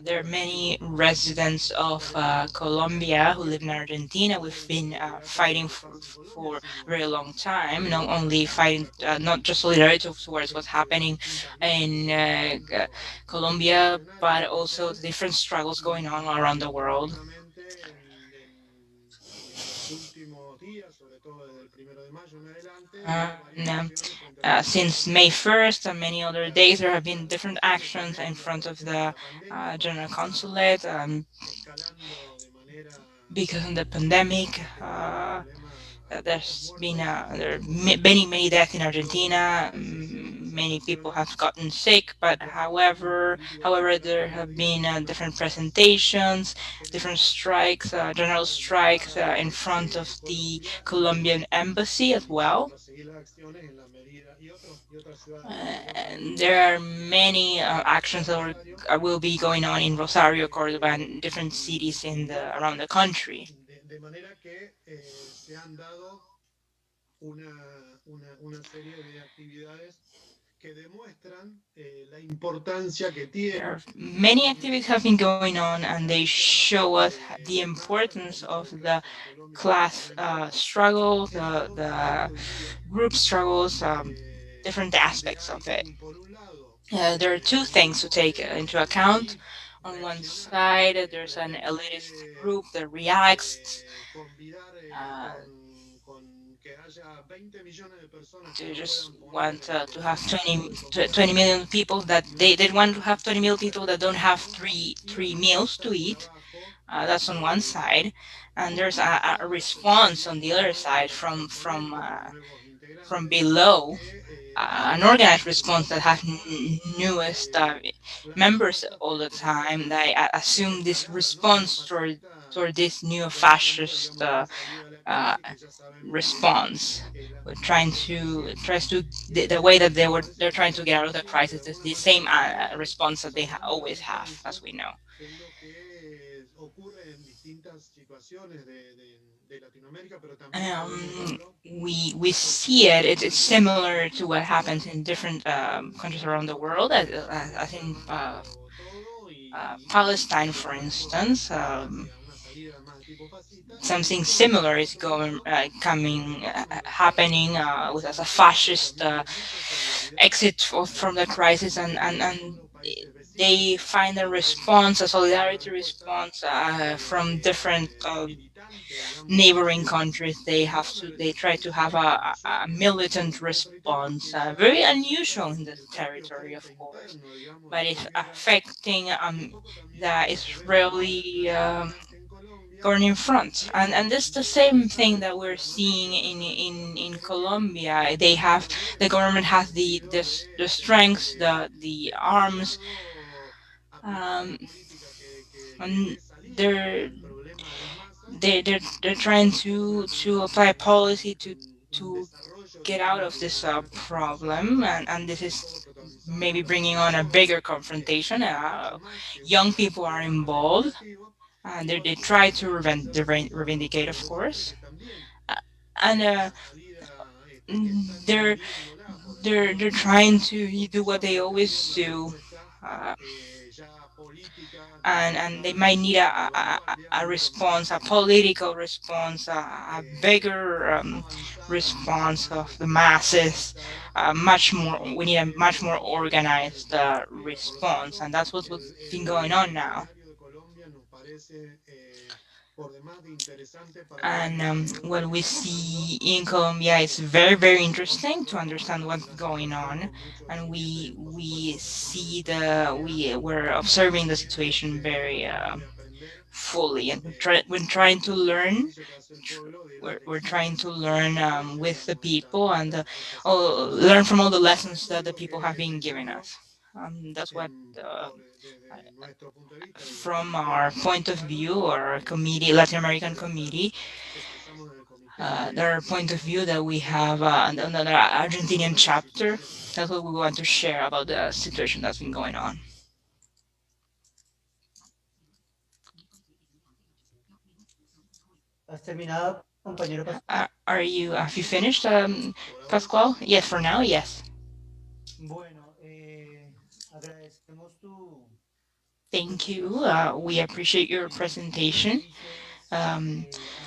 there are many residents of Colombia who live in Argentina. We've been fighting for a very long time, not only fighting, not just solidarity towards what's happening in Colombia, but also the different struggles going on around the world. And, since May 1st and many other days, there have been different actions in front of the General Consulate, because of the pandemic. There's been there are many deaths in Argentina. many people have gotten sick, but however, there have been different presentations, different strikes, general strikes in front of the Colombian embassy as well. And there are many actions that will be going on in Rosario, Cordoba, and different cities in the around the country. There are many activities have been going on, and they show us the importance of the class struggle, the group struggles, different aspects of it. There are two things to take into account. On one side, there's an elitist group that reacts. Uh, they just want to have 20 million people that they want to have 20 million people that don't have three meals to eat. That's on one side, and there's a response on the other side from below, an organized response that has newest members all the time. They assume this response toward this new fascist uh, response. We're trying to tries to the way that they're trying to get out of the crisis is the same response that they always have, as we know. We see it. It's similar to what happens in different countries around the world. I think Palestine, for instance, something similar is coming, happening with as a fascist exit from the crisis, and they find a response, a solidarity response from different neighboring countries. They try to have a militant response, very unusual in this territory, of course, but it's affecting the Israeli government front, and this is the same thing that we're seeing in Colombia. The government has the strength, the arms, um, and they're trying to apply policy to get out of this problem, and this is maybe bringing on a bigger confrontation. Young people are involved, and they try to reivindicate, of course, uh, and they're they're trying to do what they always do. Uh, and they might need a response, a political response, a bigger response of the masses, much more. We need a much more organized response, and that's what's been going on now. And what we see in Colombia is very interesting to understand what's going on, and we're observing the situation very fully, and we're trying to learn. We're trying to learn with the people and learn from all the lessons that the people have been giving us. That's what from our point of view, or our committee, Latin American committee, their point of view that we have another Argentinian chapter. That's what we want to share about the situation that's been going on. ¿Has terminado, compañero Have you finished, Pascual? Yes, for now, yes. Bueno, agradecemos tu Thank you. exposición. We appreciate your Como tú presentation. dices, Um,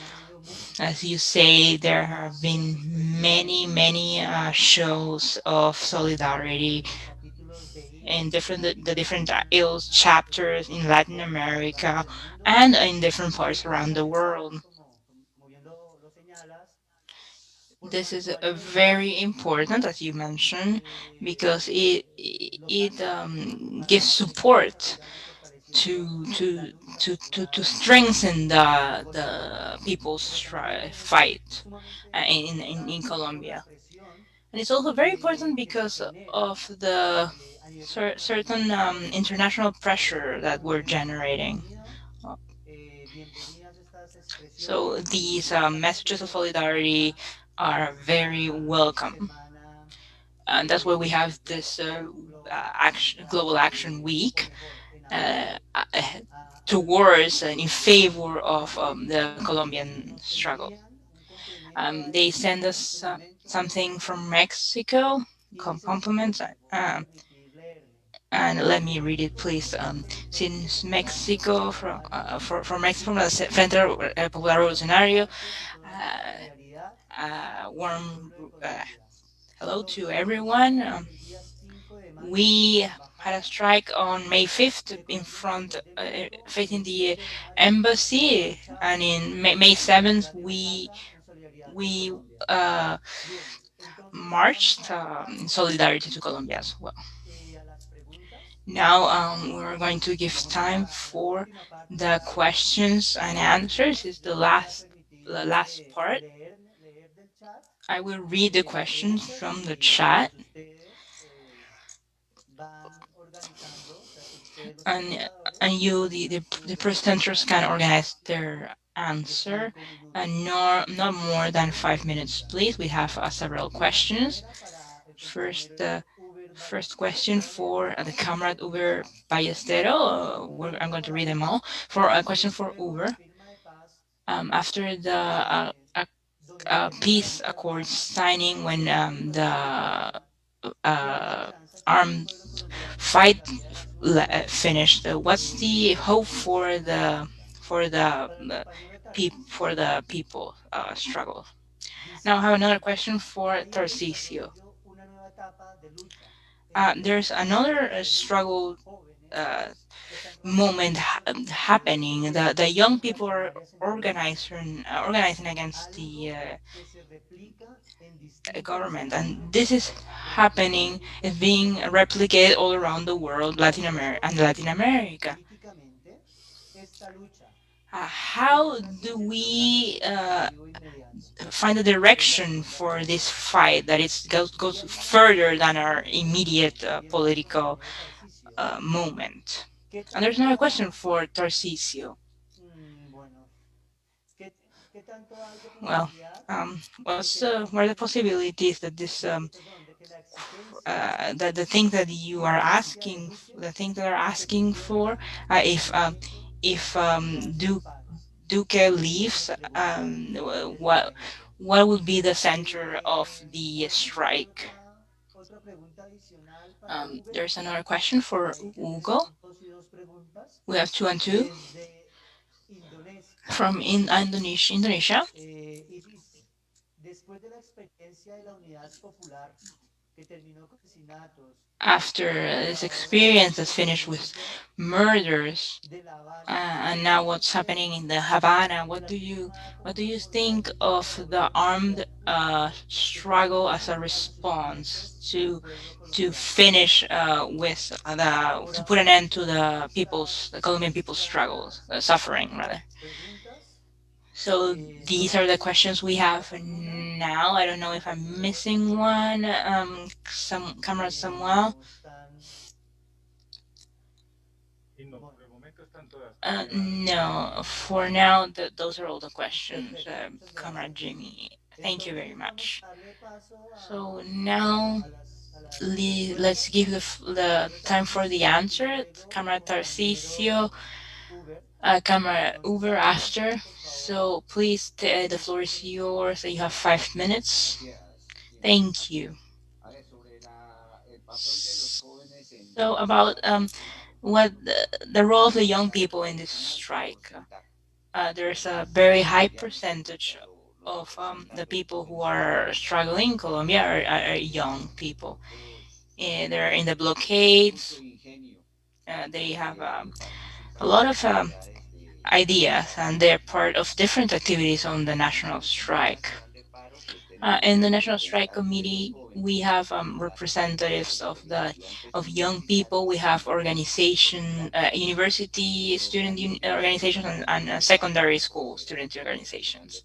han habido as you say, there have casos, been festivales, many shows of solidarity capítulos de in ILPS the en different ILS algunas chapters in Latin partes America del mundo. and in different parts Es around the world. realizado, como bien lo señalas, por This is santuarios very important, as you mentioned, because los gives ánimos support ayudan a fortalecer la to lucha to contra strengthen Colombia. the people's También es fight sumamente in importante la Colombia. presión And it's also very important que se because genera of the a nivel internacional certain sobre international pressure that we're Colombian. generating. Bienvenido, Uh, bienvenidas estas So expresiones these y estamos messages of viendo solidarity are very esta welcome. semana And that's why we have this global action o week mejor, en uh, apoyo uh, a las towards and in movilizaciones favor of the pacíficas que Colombian nos struggle. envían un complemento a They ello send en este us momento de something from emergencia Mexico, y dice lo compliments, siguiente, me voy a permitir leerle. and let me read it, México please. es el Since entonces Mexico, país from Mexico, from the Frente Popular con todos sus Revolucionario, partes y toda su uh, realidad al warm pueblo de Colombia. hello Nos to everyone. movilizábamos el día 5 de mayo frente a We la had a embajada strike on May 5th de in Colombia en front, Ciudad de México y facing el the 7 de mayo embassy, and marchamos in May en 7th, Plaza de Maza en solidaridad con we Colombia. uh, Bien, entonces vamos marched a in darle solidarity paso to Colombia as well. a las preguntas. Now we're going to give Vamos time a la for última parte de the las questions and answers. preguntas. Is Yo me voy a the permitir last part. leer del chat I will read the las questions preguntas from the y chat, pues ustedes van organizando, o sea, ustedes los and presentadores the organizan the sus presenters can organize respuestas their de answer, 5 minutos. and not more than Primera 5 minutes, pregunta. please. We have several La questions. primera para el First, compañero Uber first Ballesteros. question Voy a leer for the todas comrade por el Uber chat. Ballestero. I'm Pregunta going to para read them all. Uber. For a question Después, for luego de la Uber, firma de paz, after the donde termina la peace guerra en accord Gama, signing, when el pueblo the colombiano tiene la uh, esperanza que este armed pueblo colombiano fight recuperaría la soberanía. finished, what's the hope for the Para el compañero de for Tarcisio, the people struggle? Now I have dice, another question for ahí se Tarcisio. desarrolló una nueva etapa de lucha en donde There's another struggle uh, jóvenes están moment organizándose happening. The young people are reaccionarias en Colombia, organizing against the algo que se replica en government, distintos and this is países de happening, is Latinoamérica y being Centroamérica. replicated all around the world, ¿Cómo Latin America. políticamente esta lucha How funciona do sin el programa we legislativo inmediato? find a Es la direction segunda for this pregunta. fight that Voy goes a ir further than analizando our las immediate preguntas. También para el political compañero Tarcisio. moment? ¿Qué And there's tanto another question hay? for Tarcisio. Bueno, ¿qué, ¿qué tanto hay de Well, posibilidad de que what are the la possibilities that this perdón, de que la exigencia that the thing that you y are urgencia de asking, the Duque thing that are se asking for, convierta en instrumento if de acción pares? Duque leaves, Dos preguntas del what compañero. would be the center of the Bueno, hay strike? otra pregunta adicional para Uber. There's another question for Ahí creo que Hugo. son dos y dos preguntas. We have two and two Desde Indonesia. from Indonesia. Y dice, después de la experiencia de la unidad popular que terminó con asesinatos After y this ahora experience that's el finished with movimiento murders, de La Habana, and ¿qué now cree what's usted happening in the Havana, de la lucha armada como what do una you forma de think lucha of para the volver a armed iniciar juntos el struggle as a camino a los response sufrimientos del pueblo to colombiano? finish with the Por put an ahora end to son the Colombian people's struggles, estas suffering rather? preguntas. So No these are sé the si questions we falta have alguna. now. I don't know if I'm Compañero missing one. Camera Samuel. no están, bueno, No, for now, those are all the questions, perfecto, muchas Comrade gracias. Jimmy. Thank you very Entonces vamos much. a darle paso So now a las let's respuestas. give the Compañero time for the Tarcisio y answer. luego Comrade Tarcisio, compañero Uber. Comrade Entonces Uber adelante, after. por favor. So please, the floor is yours. You have 5 minutes. Thank you. So about what the role of the young people in this strike. There's a very high percentage of the people who are struggling in Colombia are young people. They're in the blockades. They have a lot of ideas, and they're part of different activities on the national strike. In the National Strike Committee, we have representatives of young people. We have university student organizations, and secondary school student organizations.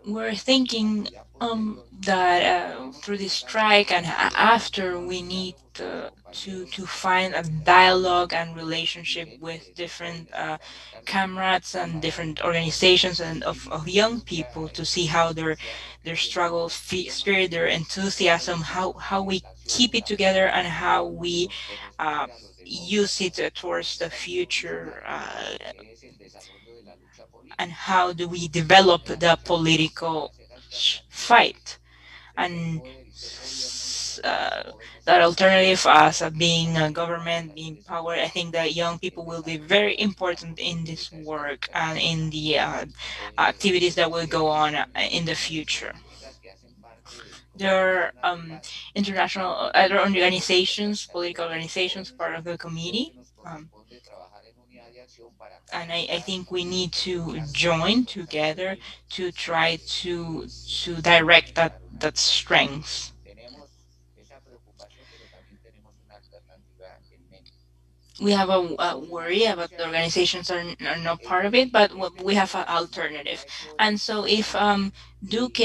we're thinking that through this strike and after we need to find a dialogue and relationship with different comrades and different organizations and of young people to see how their struggles spirit, their enthusiasm, how we keep it together and how we uh, use it towards the future, and how do we develop the political fight and that alternative as being a government, being power. I think that young people will be very important in this work and in the activities that will go on in the future. There are international other organizations, political organizations, part of the committee. Um, and I think we need to join together to try to direct that strength. We have a worry about the organizations are not part of it, but we have an alternative. And so if Duque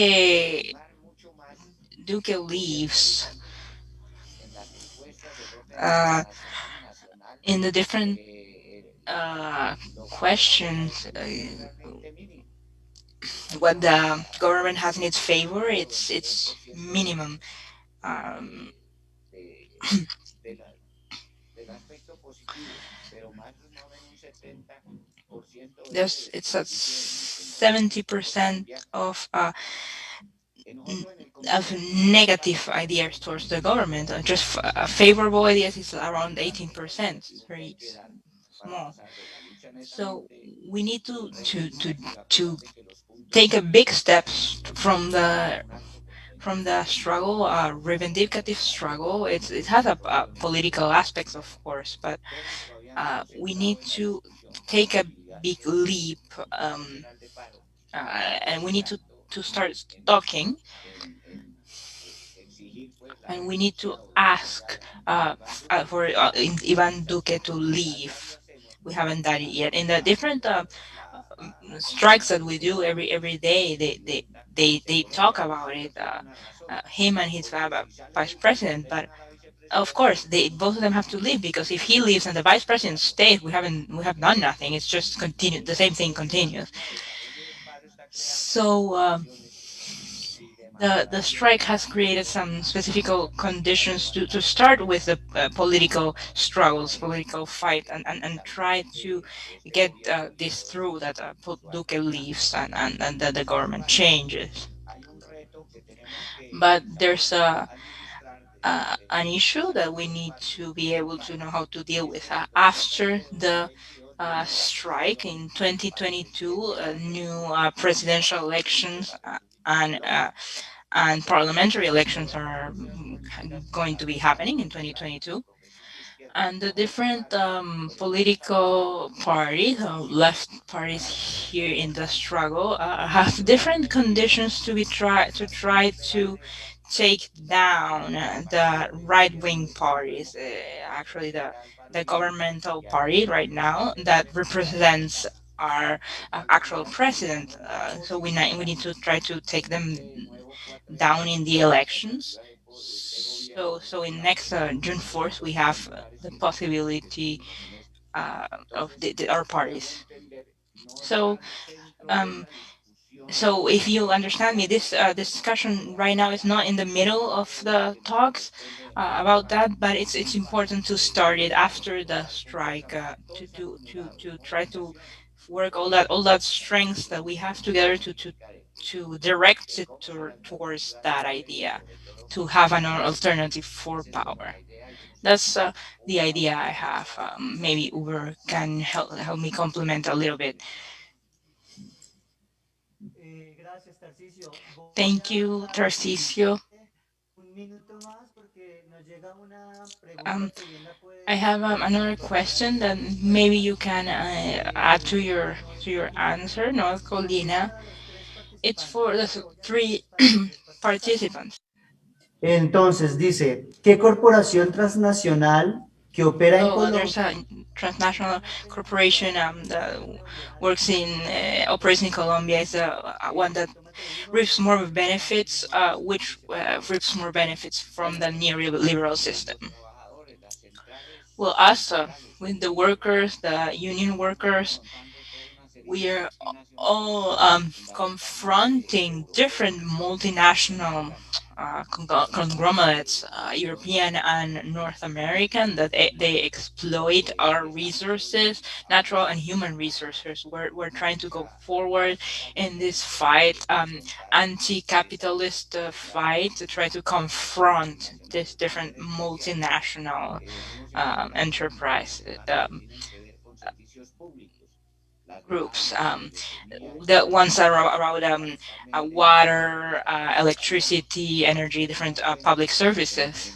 leaves uh, in the different questions, what the government has in its favor, it's minimum. Um, there's it's at 70% of of negative ideas towards the government. Just favorable ideas is around 18%. It's very small. So we need to take a big steps from the struggle, reivindicative struggle. It has a political aspects, of course, but we need to take a big leap, and we need to start talking, and we need to ask for Ivan Duque to leave. We haven't done it yet. In the different strikes that we do every day, they talk about it. Him and his vice president, but of course they both of them have to leave because if he leaves and the vice president stays, we have done nothing. It's just continue the same thing continues. So. The strike has created some specific conditions to start with the political struggles, political fight, and try to get this through that Duque leaves and that the government changes. But there's an issue that we need to be able to know how to deal with after the strike in 2022, new presidential elections and parliamentary elections are going to be happening in 2022. And the different political parties, left parties here in the struggle, have different conditions to try to take down the right wing parties. Actually, the governmental party right now that represents our actual president. So we need to try to take them down in the elections. So in next June 4th, we have the possibility of our parties. So um, so if you understand me, this discussion right now is not in the middle of the talks about that, but it's important to start it after the strike, to try to work all that strength that we have together to direct it towards that idea, to have an alternative for power. That's the idea I have. Maybe Uber can help me complement a little bit. Gracias, Tarcisio. Voy Thank a you, Tarcisio. un minuto más porque nos llega una pregunta Um, que bien la I puede have another responder question that maybe you can add to your answer, North es Colina. para los tres It's participantes. for the Esta pregunta three es para los tres participantes. participants. Entonces dice, ¿qué corporación transnacional que opera en Oh, there's Colombia. a transnational corporation that works in operates in Colombia. Is one that reaps more benefits, which reaps more benefits from the neoliberal system. Well, us, with the workers, the union workers, we are all confronting different multinational conglomerates, European and North American, that they exploit our resources, natural and human resources. We're trying to go forward in this fight, anti-capitalist fight, to try to confront this different multinational enterprise. Groups. The ones that are around water, electricity, energy, different public services.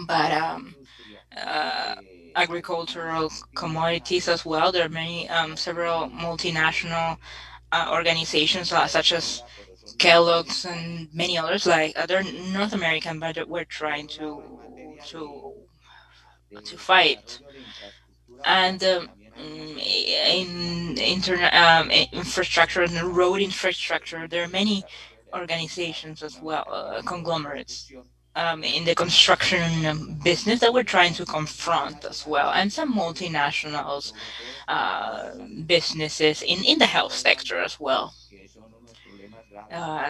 But uh, agricultural commodities as well. There are many, several multinational organizations such as Kellogg's and many others. Like they're North American, but we're trying to to fight. And in internet infrastructure and road infrastructure, there are many organizations as well, conglomerates in the construction business that we're trying to confront as well, and some multinationals, uh, businesses in the health sector as well.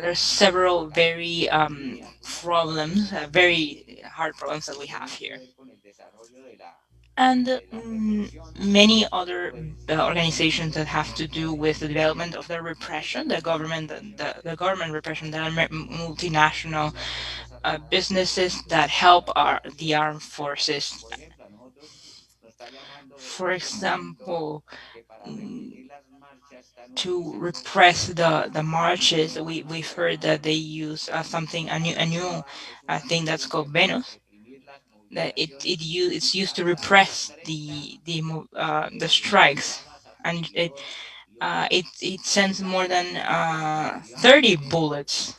There's several very problems, very hard problems that we have here, and many other organizations that have to do with the development of the repression, the government, the government repression, the multinational businesses that help the armed forces. For example, mm, to repress the marches, we've heard that they use something, a new thing that's called Venus, that it's used to repress the strikes, and it sends more than 30 bullets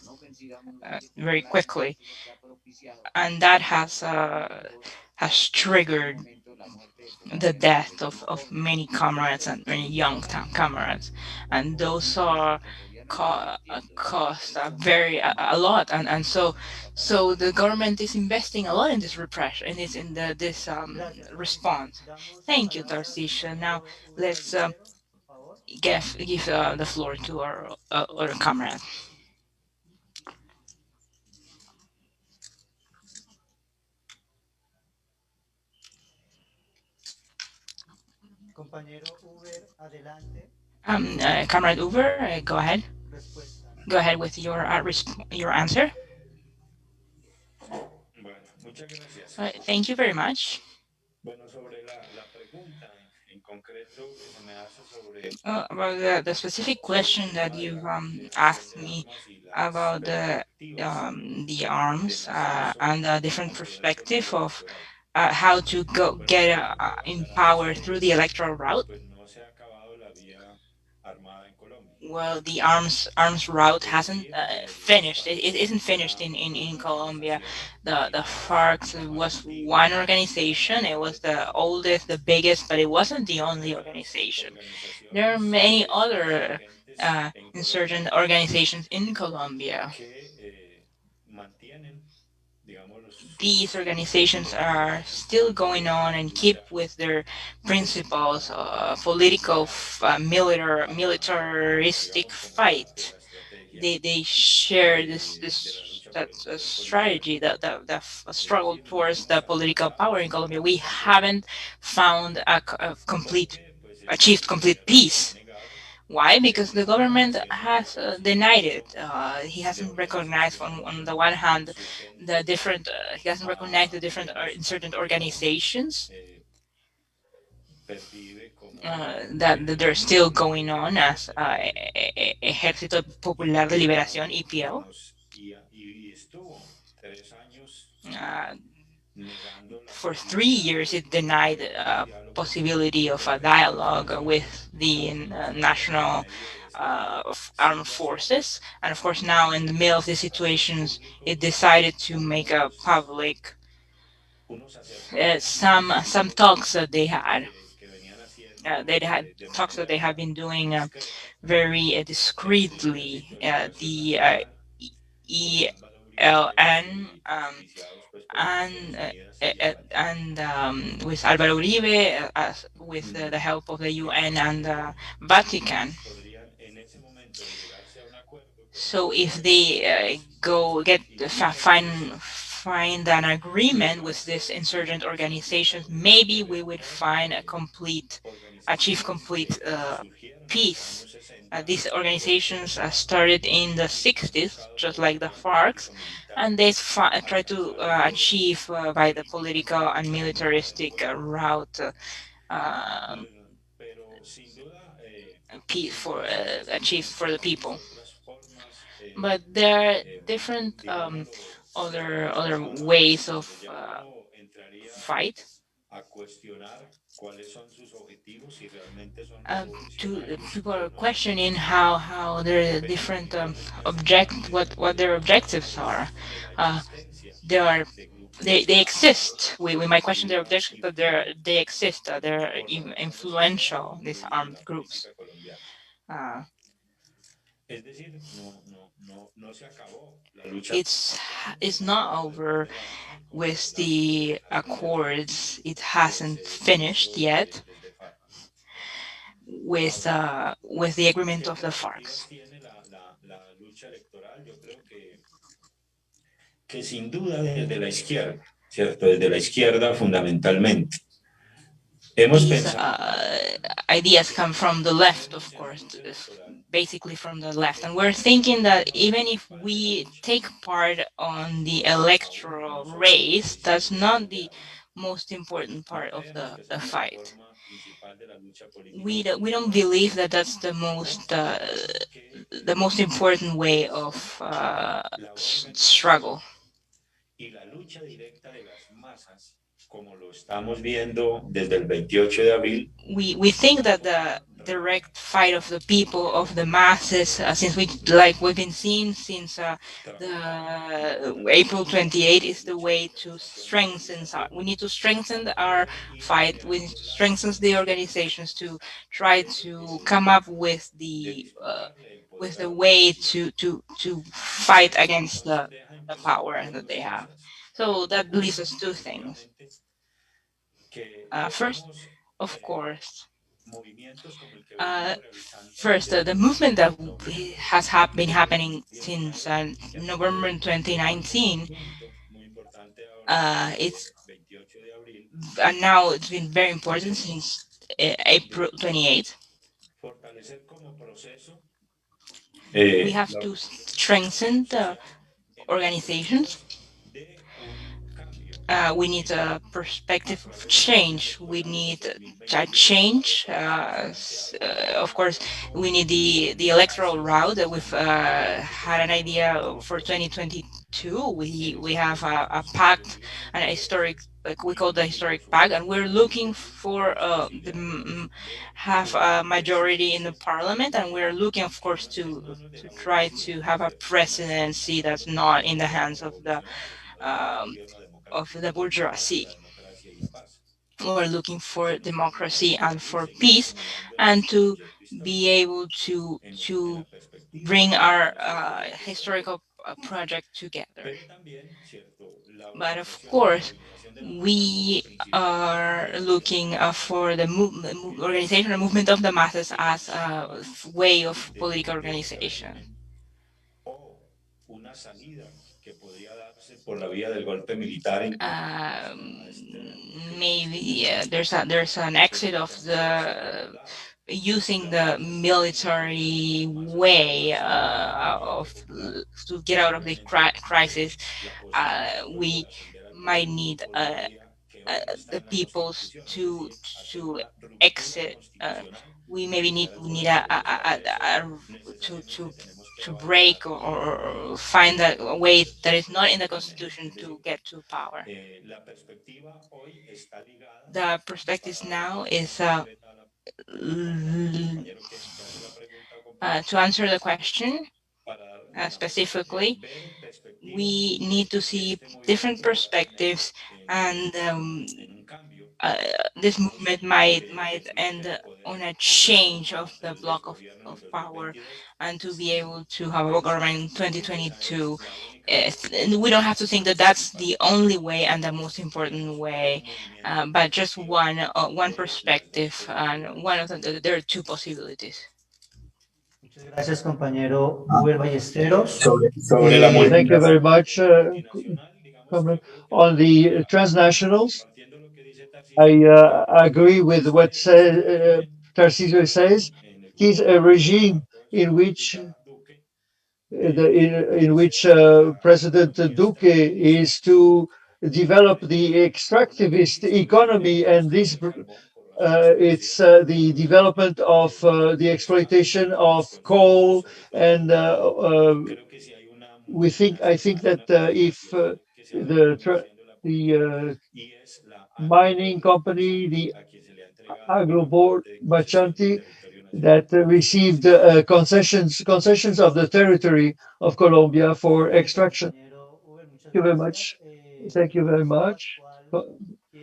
very quickly, and that has triggered the death of many comrades and many young comrades, and those are cost a lot, and so the government is investing a lot in this repression, in this Gracias, response. damos la Thank you, palabra al Tarcisha. Now compañero Uber let's Avellaneda, por favor. give the floor to our other comrade. Compañero Uber, adelante, Comrade Uber, go ahead. respuesta. Go ahead with your answer. Bueno, muchas gracias. Thank you very much. Bueno, sobre la pregunta en concreto que se me hace sobre About the specific sí, question el that tema you've de asked de me armas y las about perspectivas the del arms ascenso and a al different poder por la perspective vía of electoral. how to go Bueno, get primero quiero in aclarar power through the electoral route. pues no se ha acabado la vía armada en Colombia. Well, the arms route Es hasn't decir, las finished. FARC It isn't finished era in una Colombia. organización The quizás FARC la más was antigua, one la más organization. It was grande, the oldest, the biggest, but it wasn't the una de only las organization. There are organizaciones many other insurgentes en Colombia insurgent organizations in Colombia. que mantienen, digamos, These sus organizations are postulados still going de on and keep lucha with their principles, political, policial militaristic digamos, como parte de fight. la estrategia They share de la lucha por that el poder policial strategy, that Es struggle decir, no towards hemos the political alcanzado power in Colombia. We todavía la haven't paz, found a complete porque pues achieved el complete gobierno nos ha peace. negado Why? Because the government haciendo has denied it. reconocimiento He de hasn't recognized, on the organizaciones one que hand, surgen the different. He hasn't recognized the different digamos, a lo insurgent que uno organizations percibe como that they're still going on as Ejército Popular de Liberación (EPL). digamos, y estuvo 3 años Uh, For 3 years, it denied possibility of a dialogue with the national armed forces. And of course, now in the middle of the situations, it decided to make a public some talks that they had. They had talks that they have been doing very discreetly. The ELN and with Álvaro Uribe, with the help of the UN and Vatican. So if they go get find an agreement with this insurgent organizations, maybe we would find achieve complete peace. These organizations started in the 60s, just like the FARC, and they try to achieve by the political and militaristic route uh, peace for achieve for the people. But there are different other ways of fight. To people are questioning how their different what their objectives are. Uh, they are they exist. We might question their objectives, but they exist. They're influential. These armed groups. Uh, it's it's not over with the accords. It hasn't finished yet with the agreement of the FARC. que sin duda desde la izquierda, ¿cierto? Desde la izquierda fundamentalmente. Hemos These pensado ideas come from the left, of course, basically from the left. And we're thinking that even if we take part on the electoral race, that's not the most important part of the fight. We don't believe that that's the most important way of struggle. y la lucha directa de las masas, como lo estamos viendo desde el 28 de abril, We think that the direct fight of the people of the masses, since we've been seeing since the April 28th, is the way to strengthen we need to strengthen our fight. We need to strengthen the organizations to try to come up with the way to fight against the power that they have. So that leaves us two things. First, of course, uh, first, the movement that has been happening since November 2019, it's and now it's been very important since April 28th. We have to strengthen the organizations. We need a perspective of change. We need a change. Of course, we need the electoral route that we've had an idea for 2022. We have a pact, an historic, like we call the historic pact, and we're looking for have a majority in the parliament, and we're looking, of course, to try to have a presidency that's not in the hands um, of the bourgeoisie. We're looking for democracy and for peace, and to be able to bring our historical project together. But of course, we are looking for the organization and movement of the masses as a way of political organization. una salida que podría darse por la vía del golpe militar en Maybe there's an exit of the using the military way to get out of the crisis. We might need the peoples to exit. We maybe need a to break or find a way that is not in the constitution to get to power. The perspectives now is l- to answer the question specifically, we need to see different perspectives, and uh, this movement might end on a change of the block of power, and to be able to have a government in 2022. And we don't have to think that that's the only way and the most important way, but just one perspective, and one of there are two possibilities. Muchas gracias, compañero Uber Ballesteros. Sobre la Thank you very modificación much, Comrade. On the transnationals, I agree with what Tarcisio says. He's a regime in which President Duque is to develop the extractivist economy, and this it's the development of the exploitation of coal, and I think that if the mining company, the Agrobor Bachanti, that received concessions of the territory of Colombia for extraction. Compañero Uber, muchas Thank you very gracias. much. Thank you very No sé si much. Pascual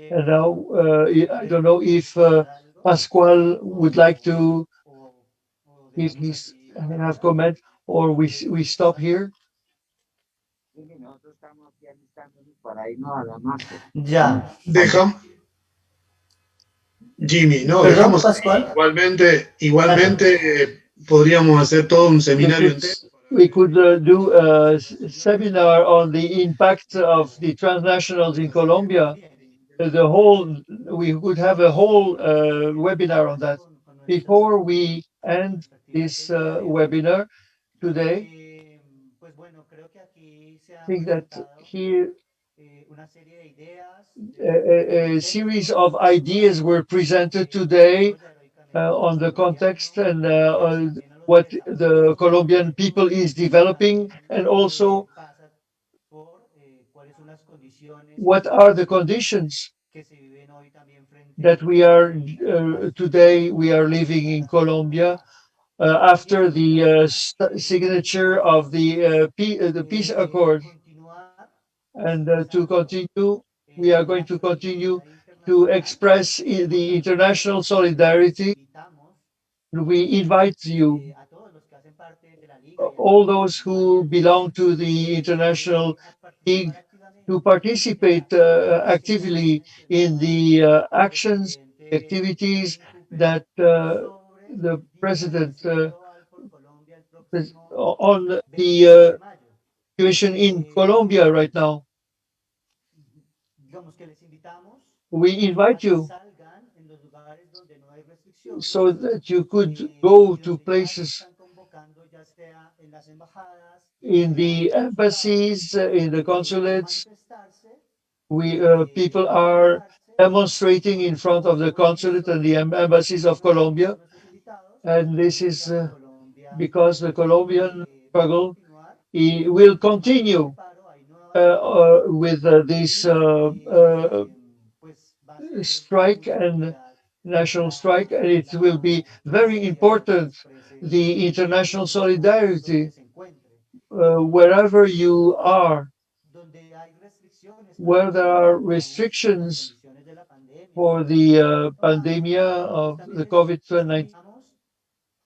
And quiere now, I don't know if agregar algo Pascual would like to, o if dejamos he's así have terminado. comment, or we stop here. Ya. dejamos, Jimmy, no, Perdón, dejamos Pascual. ahí. Igualmente, Claro. podríamos hacer todo un We seminario could entero. we could do a seminar on the impact of the transnationals in Colombia. The whole We could have a whole webinar on that. Before we end this webinar today, Pues bueno, creo que aquí se I han think that presentado here una serie de ideas, a series of ideas were presented today apoya heroicamente on al the context colombiano, and también a los what desafíos the Colombian people is y developing, también and also pasa por cuáles son las condiciones what are the conditions que se viven hoy también that frente we are a la paz today we are y living a in la Colombia paz. after Bien, the entonces signature of the peace accord. continuar And to expresando continue, we are going la to continue solidaridad to internacional express con the las international regiones y les solidarity. invitamos We invite you, a todos los que hacen parte de la liga y a all todos los those who compañeros belong to the international a league, participar to activamente participate que ya han actively in mencionado the el actions, presidente activities Ivy Cooper that sobre the el Día president Nacional por Colombia el próximo on the 26 de mayo. situation in Colombia right now. Digamos que les invitamos We a invite que you salgan en los lugares donde no hay restricciones so that you could go y to donde ya se places están convocando, ya sea en las embajadas, ya in sea en the los consulados, embassies, in the a consulates. manifestarse, We People a are movilizarse, demonstrating in front of the porque consulate and the estos embassies of son Colombia, nuestros invitados, and this is porque Colombia because the Colombian va a struggle continuar, will hay más olas de continue paro, hay nuevas protestas with this y pues va a ser de strike mucha and utilidad national para strike, and it will be very Colombia para que se important, exprese the international en los lugares donde solidarity, se encuentre. wherever you are, Donde hay restricciones where también there are por las restrictions condiciones de la pandemia y for por la the situación económica, pandemia pues of también the les COVID-19. invitamos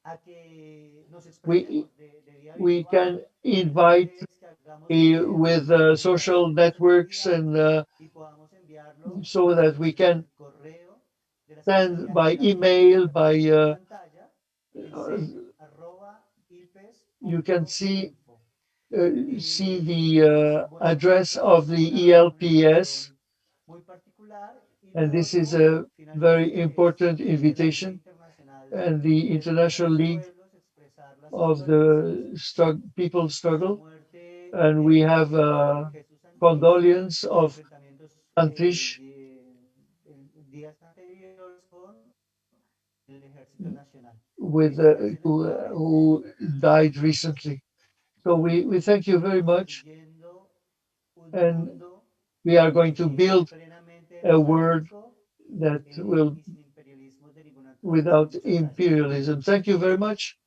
a que nos We expresemos de vía we virtual, can que les invite interese, que hagamos videos with para social poderlos networks, enviar and y podamos enviarlo so that we al can correo de la send Secretaría by General que email, by aparece en pantalla en uh, you can sec@ilpes.info. see the Pues bueno, address of the una ELPS, invitación muy particular y and lo this is otro a very finalmente es important desde la Liga invitation, Internacional and the de International los League Pueblos expresar la of solidarización the people por la struggle, muerte and we have Jesús Santrich condolence y los of enfrentamientos Antrish en días anteriores con el Ejército Nacional. with Muchas gracias who nuevamente. who died recently. So we thank you very much, and we are going to build a world that will without imperialism. Thank you very much.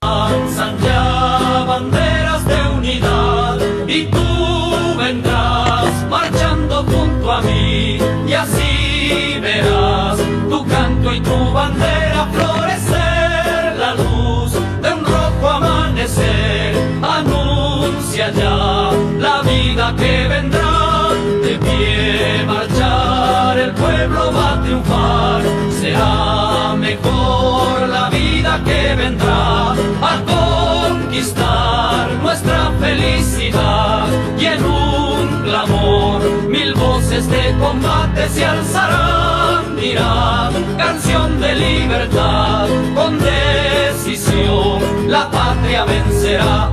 Alzan ya banderas de unidad y tú vendrás marchando junto a mí y así verás tu canto y tu bandera florecer, la luz de un rojo amanecer anuncia ya la vida que vendrá, de pie marchar el pueblo va a triunfar, será mejor la vida que vendrá al conquistar nuestra felicidad y en un clamor mil voces de combate se alzarán, dirán canción de libertad, con decisión la patria vencerá.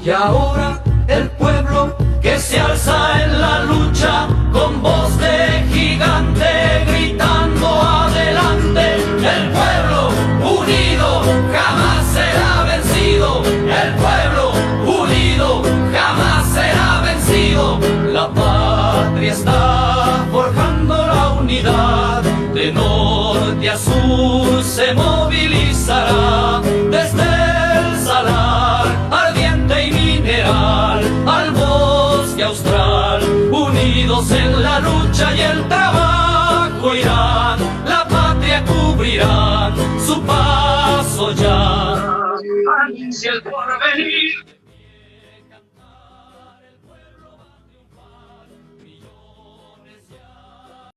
Y ahora el pueblo que se alza en la lucha con voz de gigante gritando adelante, el pueblo unido jamás será vencido, el pueblo unido jamás será vencido, la patria está forjando la unidad, de norte a sur se movilizará, desde el salar ardiente y mineral al bosque austral, unidos en la lucha y el trabajo irán, la patria cubrirán su paso ya. Hacia el porvenir.